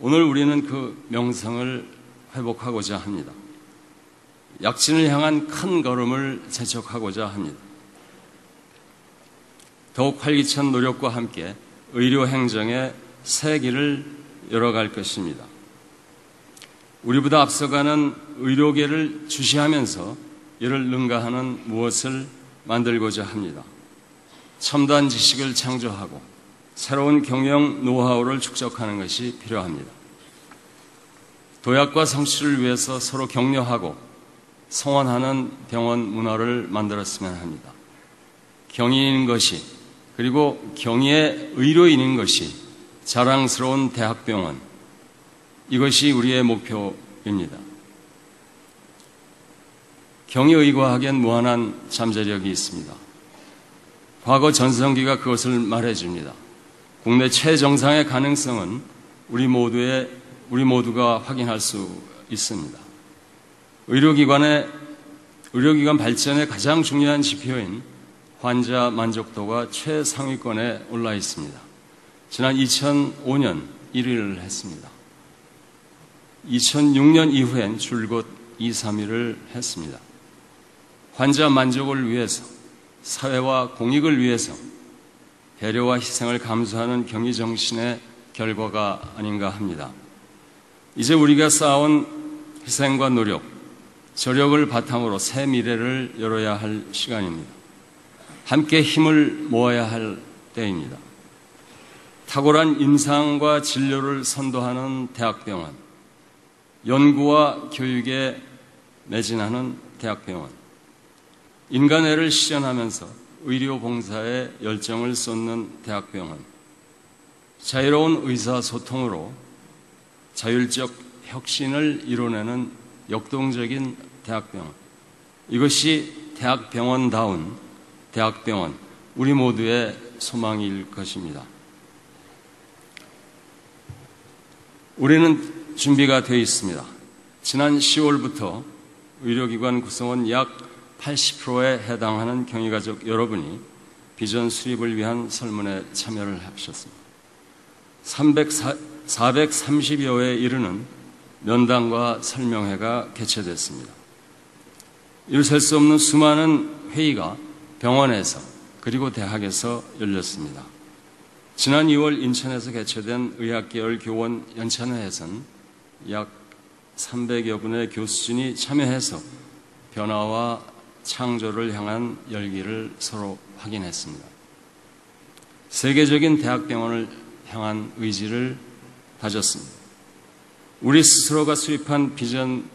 O: 오늘 우리는 그 명성을 회복하고자 합니다. 약진을 향한 큰 걸음을 재촉하고자 합니다. 더욱 활기찬 노력과 함께 의료 행정의 새 길을 열어갈 것입니다. 우리보다 앞서가는 의료계를 주시하면서 이를 능가하는 무엇을 만들고자 합니다. 첨단 지식을 창조하고 새로운 경영 노하우를 축적하는 것이 필요합니다. 도약과 성취를 위해서 서로 격려하고 성원하는 병원 문화를 만들었으면 합니다. 경인인 것이, 그리고 경의의 의료인인 것이 자랑스러운 대학병원, 이것이 우리의 목표입니다. 경희의과학엔 무한한 잠재력이 있습니다. 과거 전성기가 그것을 말해줍니다. 국내 최정상의 가능성은 우리 모두가 확인할 수 있습니다. 의료기관 발전의 가장 중요한 지표인 환자 만족도가 최상위권에 올라 있습니다. 지난 2005년 1위를 했습니다. 2006년 이후엔 줄곧 2, 3위를 했습니다. 환자 만족을 위해서, 사회와 공익을 위해서 배려와 희생을 감수하는 경의정신의 결과가 아닌가 합니다. 이제 우리가 쌓아온 희생과 노력, 저력을 바탕으로 새 미래를 열어야 할 시간입니다. 함께 힘을 모아야 할 때입니다. 탁월한 임상과 진료를 선도하는 대학병원, 연구와 교육에 매진하는 대학병원, 인간애를 실현하면서 의료봉사에 열정을 쏟는 대학병원, 자유로운 의사소통으로 자율적 혁신을 이뤄내는 역동적인 대학병원, 이것이 대학병원다운 대학병원, 우리 모두의 소망일 것입니다. 우리는 준비가 되어 있습니다. 지난 10월부터 의료기관 구성원 약 80%에 해당하는 경희가족 여러분이 비전 수립을 위한 설문에 참여를 하셨습니다. 430여회에 이르는 면담과 설명회가 개최됐습니다. 이루 셀 수 없는 수많은 회의가 병원에서 그리고 대학에서 열렸습니다. 지난 2월 인천에서 개최된 의학계열 교원 연찬회에서는 약 300여 분의 교수진이 참여해서 변화와 창조를 향한 열기를 서로 확인했습니다. 세계적인 대학병원을 향한 의지를 다졌습니다. 우리 스스로가 수립한 비전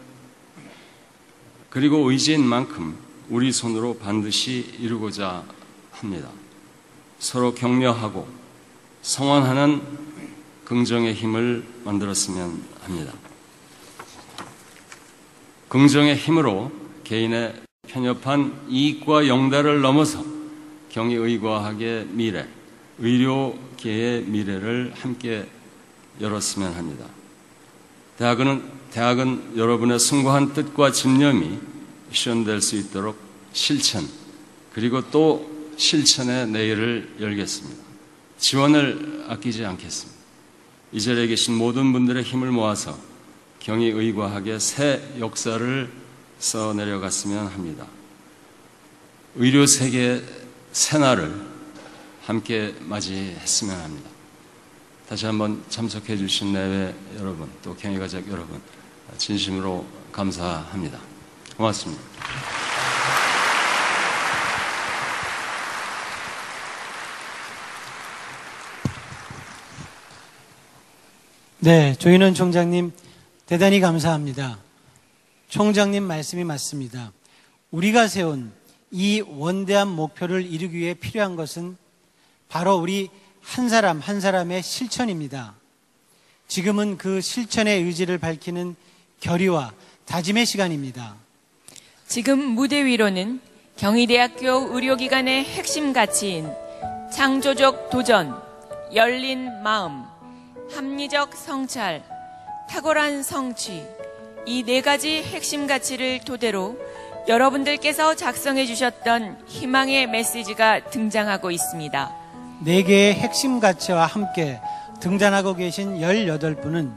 O: 그리고 의지인 만큼 우리 손으로 반드시 이루고자 합니다. 서로 격려하고 성원하는 긍정의 힘을 만들었으면 합니다. 긍정의 힘으로 개인의 편협한 이익과 영달을 넘어서 경희의과학의 미래, 의료계의 미래를 함께 열었으면 합니다. 대학은 여러분의 숭고한 뜻과 집념이 실현될 수 있도록 실천, 그리고 또 실천의 내일을 열겠습니다. 지원을 아끼지 않겠습니다. 이 자리에 계신 모든 분들의 힘을 모아서 경희의과학의 새 역사를 써내려갔으면 합니다. 의료 세계의 새날을 함께 맞이했으면 합니다. 다시 한번 참석해 주신 내외 여러분, 또 경희가족 여러분, 진심으로 감사합니다. 고맙습니다.
A: 네, 조인원 총장님 대단히 감사합니다. 총장님 말씀이 맞습니다. 우리가 세운 이 원대한 목표를 이루기 위해 필요한 것은 바로 우리 한 사람 한 사람의 실천입니다. 지금은 그 실천의 의지를 밝히는 결의와 다짐의 시간입니다.
B: 지금 무대 위로는 경희대학교 의료기관의 핵심 가치인 창조적 도전, 열린 마음, 합리적 성찰, 탁월한 성취, 이 네 가지 핵심 가치를 토대로 여러분들께서 작성해 주셨던 희망의 메시지가 등장하고 있습니다.
A: 네 개의 핵심 가치와 함께 등장하고 계신 18분은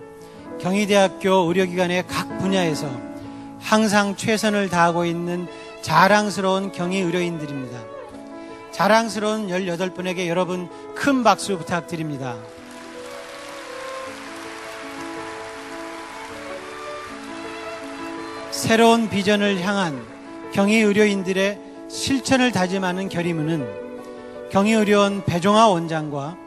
A: 경희대학교 의료기관의 각 분야에서 항상 최선을 다하고 있는 자랑스러운 경희의료인들입니다. 자랑스러운 18분에게 여러분 큰 박수 부탁드립니다. 새로운 비전을 향한 경희의료인들의 실천을 다짐하는 결의문은 경희의료원 배종하 원장과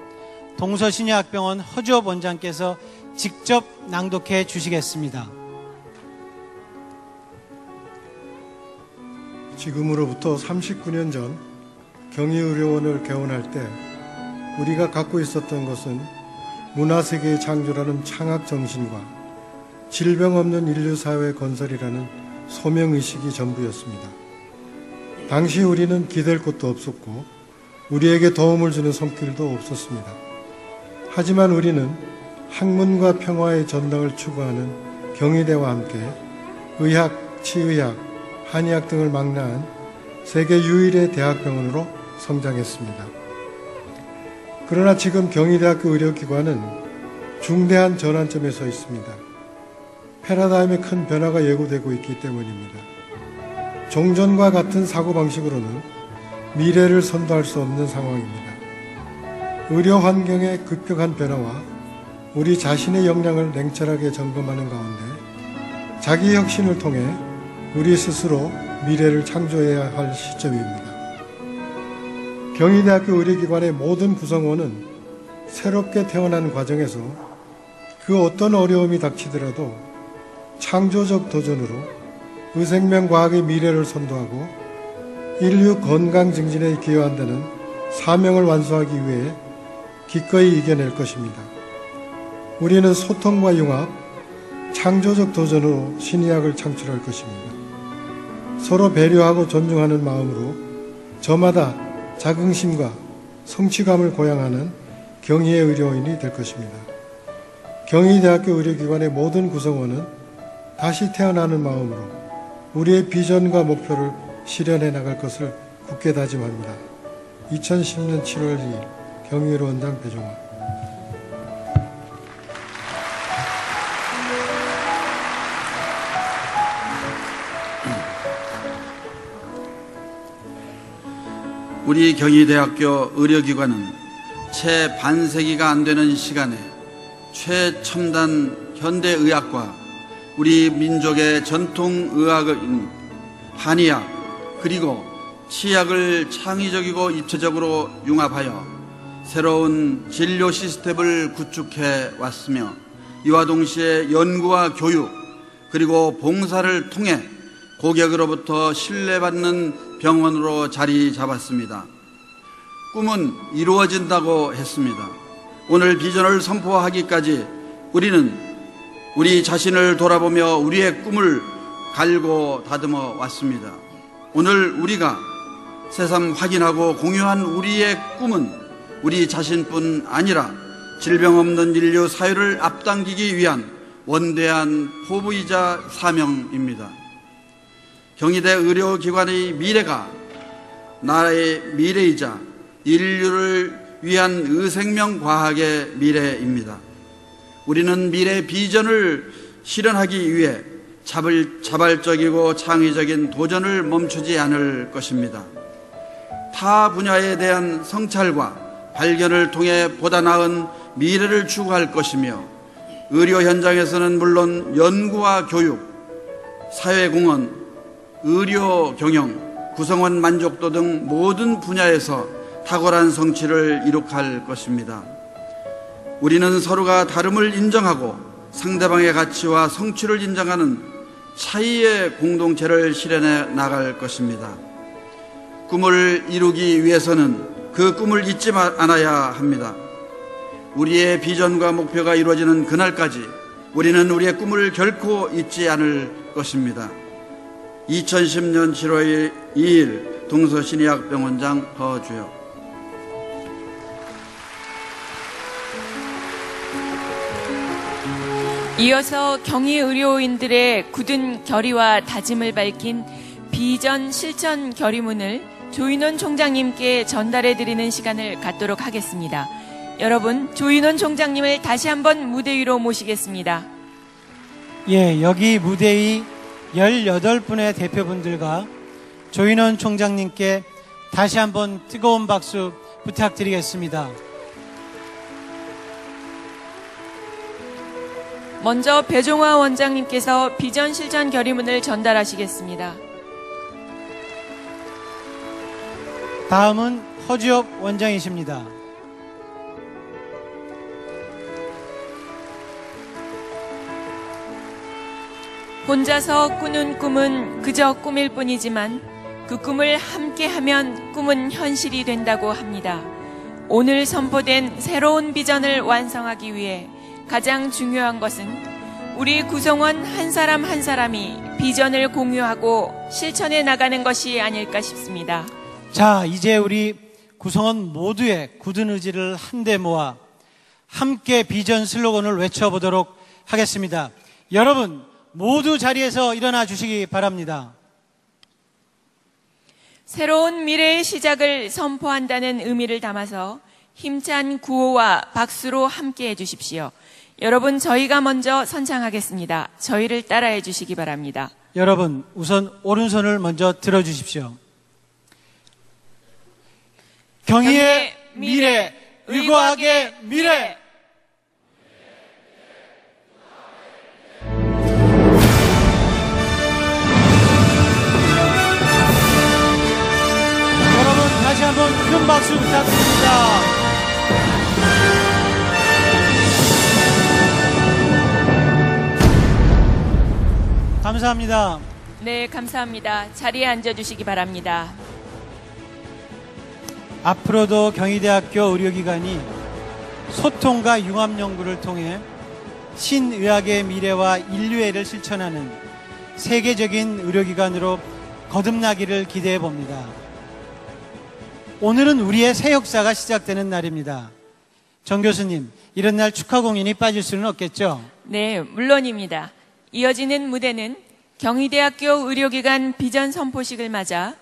A: 동서신의학병원 허주업 원장께서 직접 낭독해 주시겠습니다.
P: 지금으로부터 39년 전 경희의료원을 개원할 때 우리가 갖고 있었던 것은 문화세계의 창조라는 창학정신과 질병 없는 인류사회 건설이라는 소명의식이 전부였습니다. 당시 우리는 기댈 곳도 없었고 우리에게 도움을 주는 손길도 없었습니다. 하지만 우리는 학문과 평화의 전당을 추구하는 경희대와 함께 의학, 치의학, 한의학 등을 망라한 세계 유일의 대학병원으로 성장했습니다. 그러나 지금 경희대학교 의료기관은 중대한 전환점에 서 있습니다. 패러다임의 큰 변화가 예고되고 있기 때문입니다. 종전과 같은 사고방식으로는 미래를 선도할 수 없는 상황입니다. 의료 환경의 급격한 변화와 우리 자신의 역량을 냉철하게 점검하는 가운데 자기 혁신을 통해 우리 스스로 미래를 창조해야 할 시점입니다. 경희대학교 의료기관의 모든 구성원은 새롭게 태어난 과정에서 그 어떤 어려움이 닥치더라도 창조적 도전으로 의생명과학의 미래를 선도하고 인류 건강 증진에 기여한다는 사명을 완수하기 위해 기꺼이 이겨낼 것입니다. 우리는 소통과 융합, 창조적 도전으로 신의학을 창출할 것입니다. 서로 배려하고 존중하는 마음으로 저마다 자긍심과 성취감을 고양하는 경희의 의료인이 될 것입니다. 경희대학교 의료기관의 모든 구성원은 다시 태어나는 마음으로 우리의 비전과 목표를 실현해 나갈 것을 굳게 다짐합니다. 2010년 7월 2일 경희의료원장 배종하.
Q: 우리 경희대학교 의료기관은 채 반세기가 안 되는 시간에 최첨단 현대의학과 우리 민족의 전통의학인 한의학 그리고 치약을 창의적이고 입체적으로 융합하여 새로운 진료 시스템을 구축해 왔으며 이와 동시에 연구와 교육 그리고 봉사를 통해 고객으로부터 신뢰받는 병원으로 자리 잡았습니다. 꿈은 이루어진다고 했습니다. 오늘 비전을 선포하기까지 우리는 우리 자신을 돌아보며 우리의 꿈을 갈고 다듬어 왔습니다. 오늘 우리가 새삼 확인하고 공유한 우리의 꿈은 우리 자신뿐 아니라 질병 없는 인류 사회를 앞당기기 위한 원대한 포부이자 사명입니다. 경희대 의료기관의 미래가 나라의 미래이자 인류를 위한 의생명과학의 미래입니다. 우리는 미래 비전을 실현하기 위해 자발적이고 창의적인 도전을 멈추지 않을 것입니다. 타 분야에 대한 성찰과 발견을 통해 보다 나은 미래를 추구할 것이며 의료 현장에서는 물론 연구와 교육, 사회공헌, 의료 경영, 구성원 만족도 등 모든 분야에서 탁월한 성취를 이룩할 것입니다. 우리는 서로가 다름을 인정하고 상대방의 가치와 성취를 인정하는 차이의 공동체를 실현해 나갈 것입니다. 꿈을 이루기 위해서는 그 꿈을 잊지 않아야 합니다. 우리의 비전과 목표가 이루어지는 그날까지 우리는 우리의 꿈을 결코 잊지 않을 것입니다. 2010년 7월 2일 동서신의학병원장 허주혁.
B: 이어서 경희의료인들의 굳은 결의와 다짐을 밝힌 비전 실천 결의문을 조인원 총장님께 전달해드리는 시간을 갖도록 하겠습니다. 여러분, 조인원 총장님을 다시 한번 무대 위로 모시겠습니다.
A: 예, 여기 무대 위 18분의 대표분들과 조인원 총장님께 다시 한번 뜨거운 박수 부탁드리겠습니다.
B: 먼저 배종화 원장님께서 비전 실천 결의문을 전달하시겠습니다.
A: 다음은 허주혁 원장이십니다.
B: 혼자서 꾸는 꿈은 그저 꿈일 뿐이지만 그 꿈을 함께하면 꿈은 현실이 된다고 합니다. 오늘 선포된 새로운 비전을 완성하기 위해 가장 중요한 것은 우리 구성원 한 사람 한 사람이 비전을 공유하고 실천해 나가는 것이 아닐까 싶습니다.
A: 자, 이제 우리 구성원 모두의 굳은 의지를 한데 모아 함께 비전 슬로건을 외쳐보도록 하겠습니다. 여러분 모두 자리에서 일어나 주시기 바랍니다.
B: 새로운 미래의 시작을 선포한다는 의미를 담아서 힘찬 구호와 박수로 함께 해주십시오. 여러분, 저희가 먼저 선창하겠습니다. 저희를 따라해 주시기 바랍니다.
A: 여러분, 우선 오른손을 먼저 들어주십시오. 경희의 미래, 의과학의 미래. 여러분, 다시 한번 큰 박수 부탁드립니다. 감사합니다.
B: 네, 감사합니다. 자리에 앉아주시기 바랍니다.
A: 앞으로도 경희대학교 의료기관이 소통과 융합 연구를 통해 신의학의 미래와 인류애를 실천하는 세계적인 의료기관으로 거듭나기를 기대해 봅니다. 오늘은 우리의 새 역사가 시작되는 날입니다. 정 교수님, 이런 날 축하 공연이 빠질 수는 없겠죠?
B: 네, 물론입니다. 이어지는 무대는 경희대학교 의료기관 비전 선포식을 맞아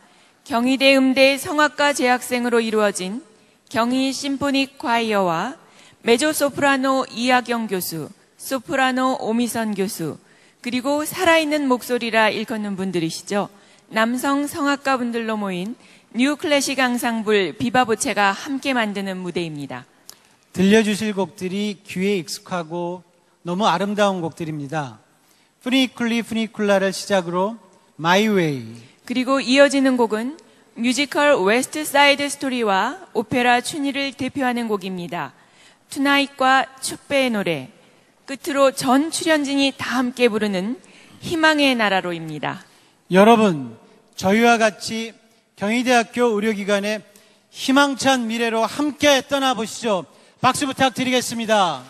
B: 경희대 음대 성악과 재학생으로 이루어진 경희 심포닉 콰이어와 메조소프라노 이하경 교수, 소프라노 오미선 교수, 그리고 살아있는 목소리라 일컫는 분들이시죠. 남성 성악가 분들로 모인 뉴클래식 앙상블 비바보체가 함께 만드는 무대입니다.
A: 들려주실 곡들이 귀에 익숙하고 너무 아름다운 곡들입니다. 푸니쿨리 푸니쿨라를 시작으로 My Way,
B: 그리고 이어지는 곡은 뮤지컬 웨스트 사이드 스토리와 오페라 춘희를 대표하는 곡입니다. 투나잇과 축배의 노래, 끝으로 전 출연진이 다 함께 부르는 희망의 나라로입니다.
A: 여러분, 저희와 같이 경희대학교 의료기관의 희망찬 미래로 함께 떠나보시죠. 박수 부탁드리겠습니다.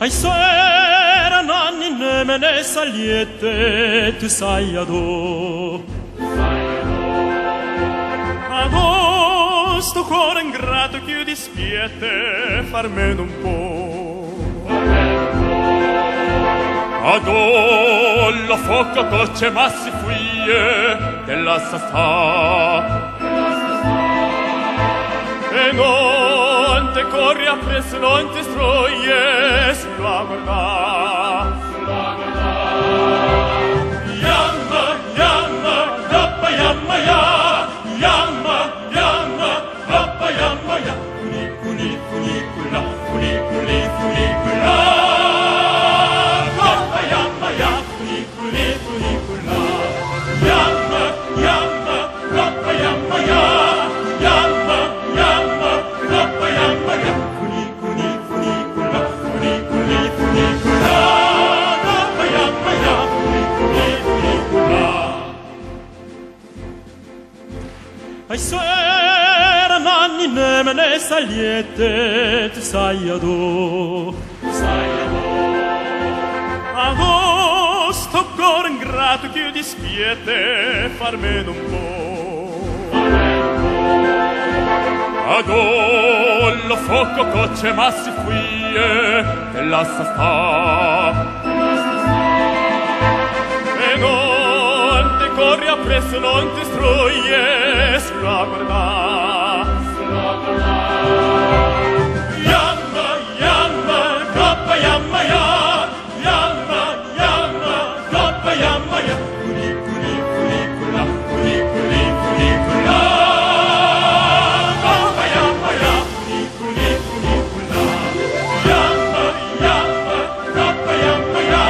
R: Ai sera nanni nemene saliette tu saiado agosto cuore ingrato chiudi spiette farmene un po' adollo foca cocce massi fuie della sta e non te corri appresso, non ti stroie sulla guarda. Yamma, yamma, yappa, yamma, ya, yamma, saliete saiado agosto cor ingrato che dispiete farme un po' adollo fuoco coce ma si fuie e lascia sta e non te corri appresso non ti struie sulla guarda Yamma, yamma, coppa, yamma, ya. Yamma, yamma, coppa, yamma, ya. Culi, culi, culi, cula, culi, culi, culi, cula. Coppa, yamma, ya. Culi, culi, culi, cula. Yamma, yamma, coppa, yamma, ya.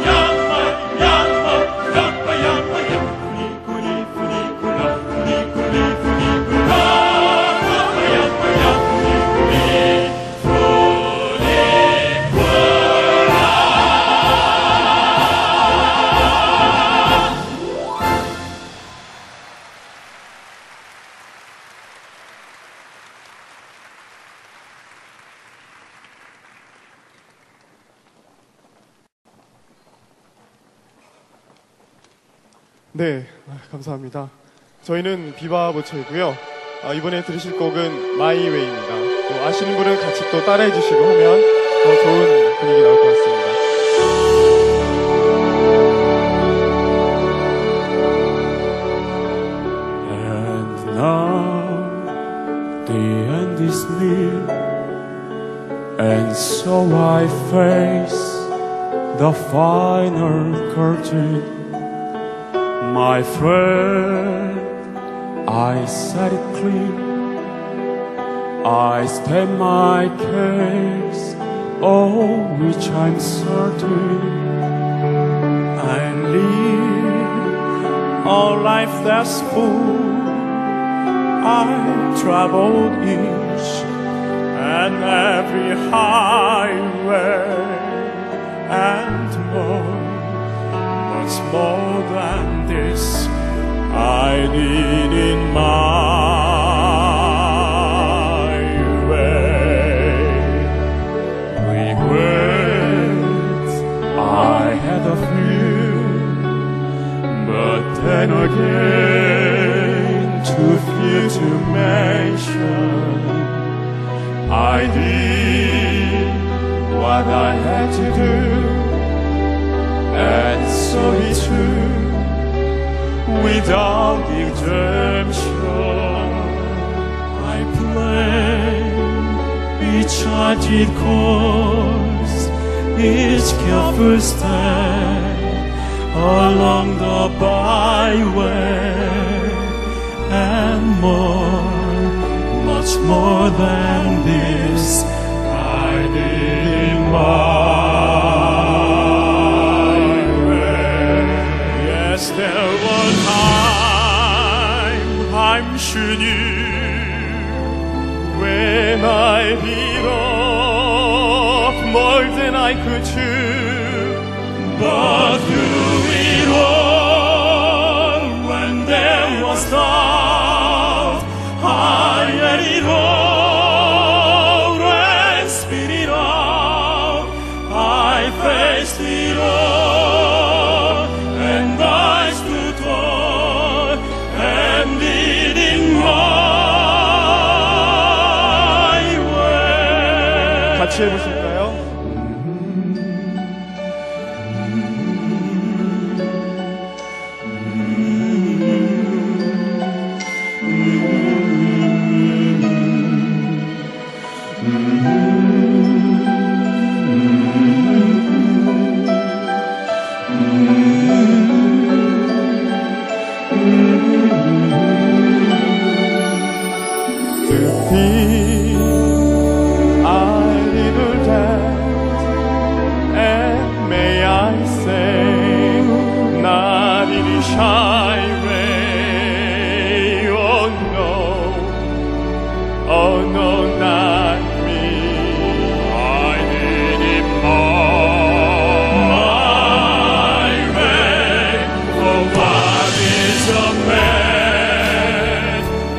R: Yamma, yamma, coppa, yamma, ya. Culi, culi, culi, cula, culi, culi, culi, cula.
S: 네, 감사합니다. 저희는 비바보체이고요. 이번에 들으실 곡은 마이웨이입니다. 또 아시는 분은 같이 또 따라해 주시고 하면 더 좋은 분위기 나올 것 같습니다.
R: And now the end is near, and so I face the final curtain. My friend, I said it clear. I state my case, which I'm certain. I live a life that's full. I traveled each and every highway and more. Much more than this I need in my way. Regrets I had a few, but then again too few to mention. I did what I had to do, and so it's true, without exemption. I play each charted course, each careful step along the byway, and more, much more than this, I did in my there was time I'm sure knew when I beat off more than I could chew. But through it all, when there was doubt, I let it all and spit it out. I faced it all.
S: 같이 해보실까요?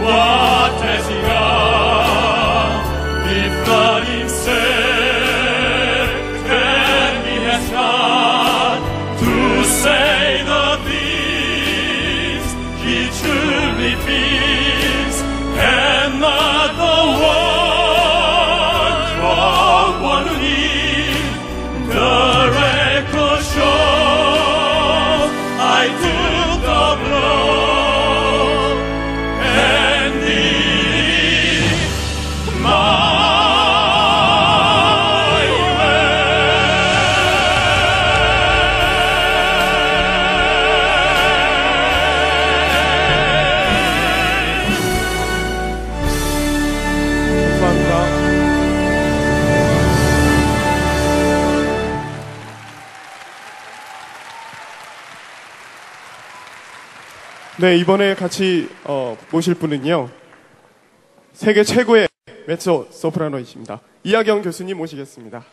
R: What has he done?
S: 네, 이번에 같이 모실 분은요, 세계 최고의 메조 소프라노이십니다. 이하경 교수님 모시겠습니다.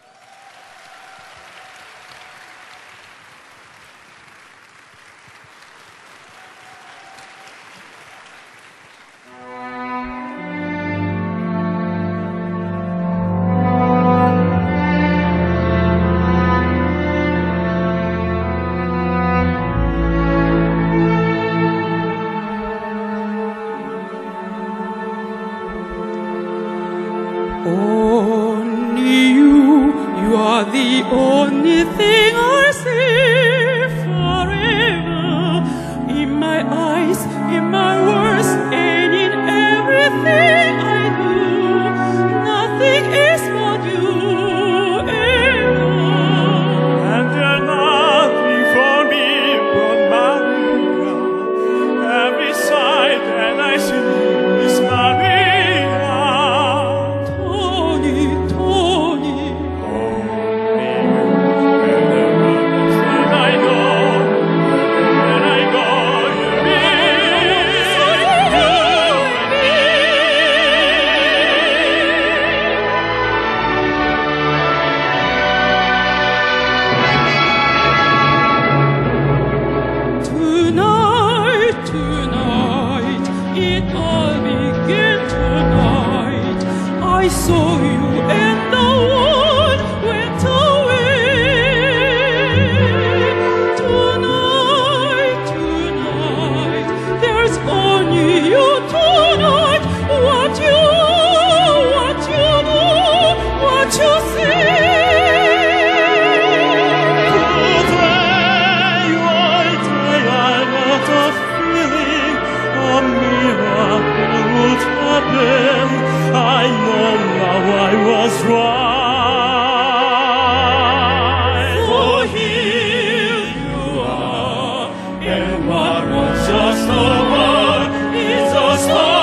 R: Only you are the only thing I see forever. In my eyes, in my words, and in everything I do. Nothing is but you ever. And there's nothing for me but Maria. Every sight that I see is Maria. I saw you and the world went away. Tonight, tonight, there's only you tonight. What you do, what you say. Today, I got a feeling a miracle would happen. I know now I was right. For here you are, and what was just a word is a start.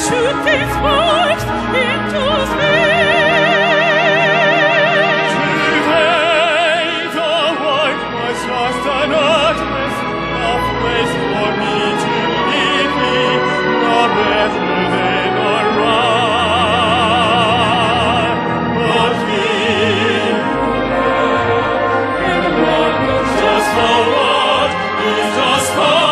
R: Shooting sparks into space. Today the world was just an address, a place for me to leave me, no better than a ride. But here and what was just a word is a start.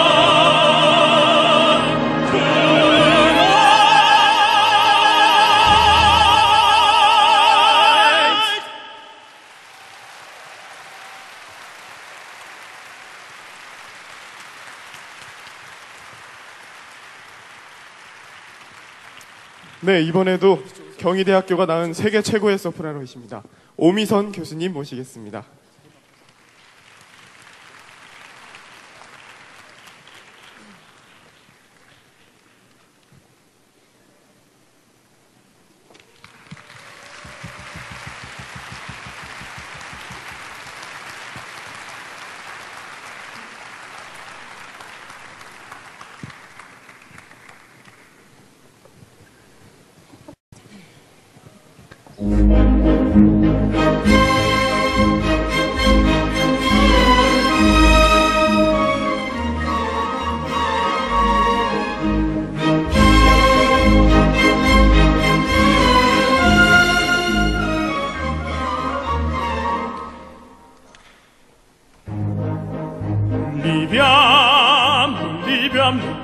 S: 네, 이번에도 경희대학교가 낳은 세계 최고의 소프라노이십니다. 오미선 교수님 모시겠습니다.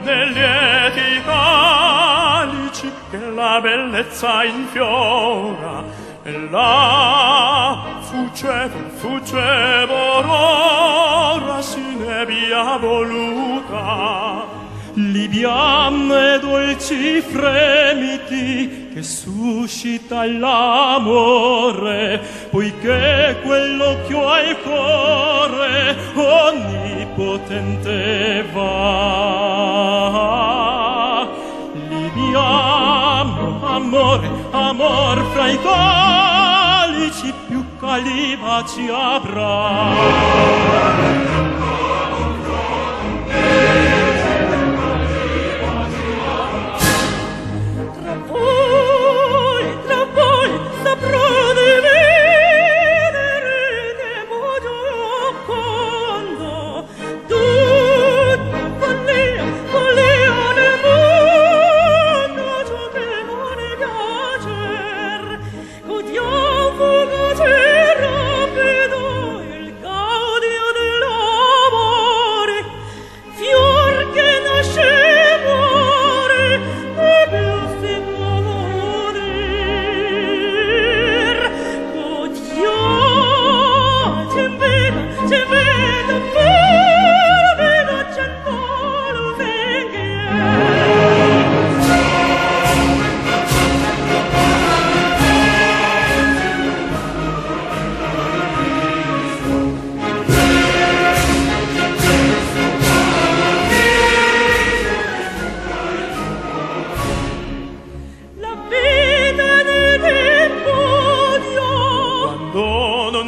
R: nell'etica alici che la bellezza infiora e la fugge vorora sia voluta, liviane dolci fremiti che suscita l'amore, poiché quell'occhio al cuore onnipotente va. Liviamo amore, amor fra i calici più calibaci avrà.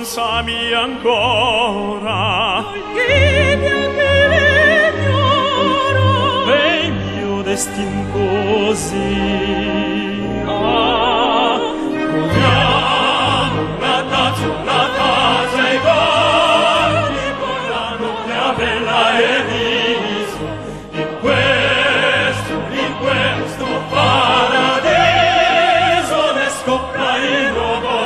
R: Sami ancora è il mio destin così. Corriamo la tazza e guardi con la nuclea bella e viso in questo paradiso ne scopra il robot.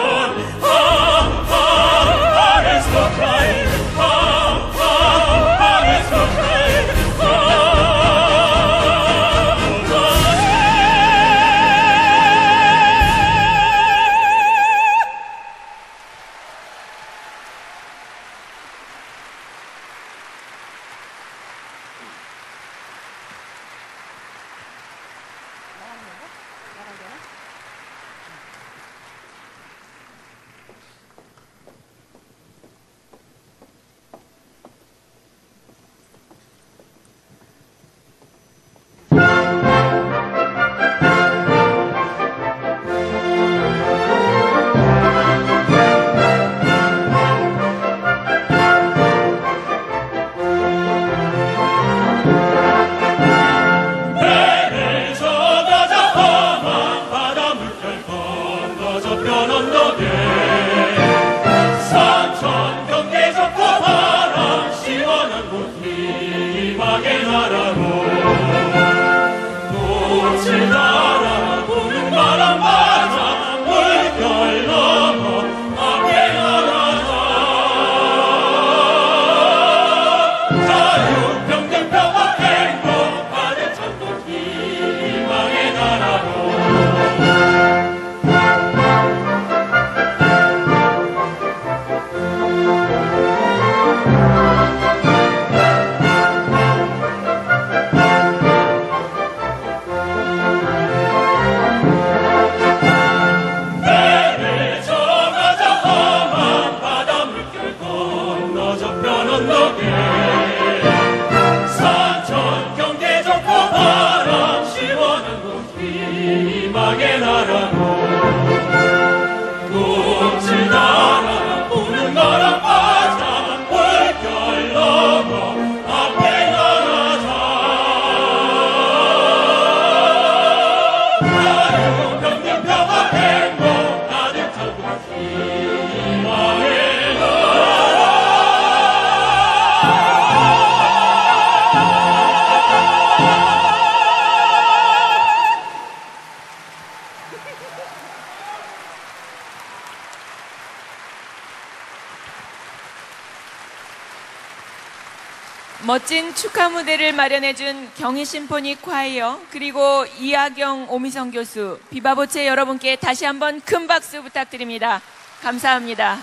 B: 멋진 축하 무대를 마련해준 경희심포니 콰이어 그리고 이하경 오미성 교수, 비바보체 여러분께 다시 한번 큰 박수 부탁드립니다. 감사합니다.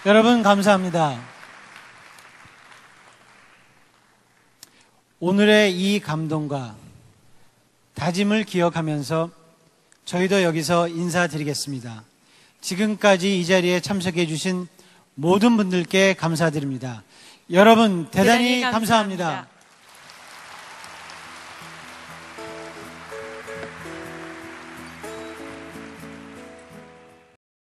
A: 여러분 감사합니다. 오늘의 이 감동과 다짐을 기억하면서 저희도 여기서 인사드리겠습니다. 지금까지 이 자리에 참석해 주신 모든 분들께 감사드립니다. 여러분 대단히 감사합니다.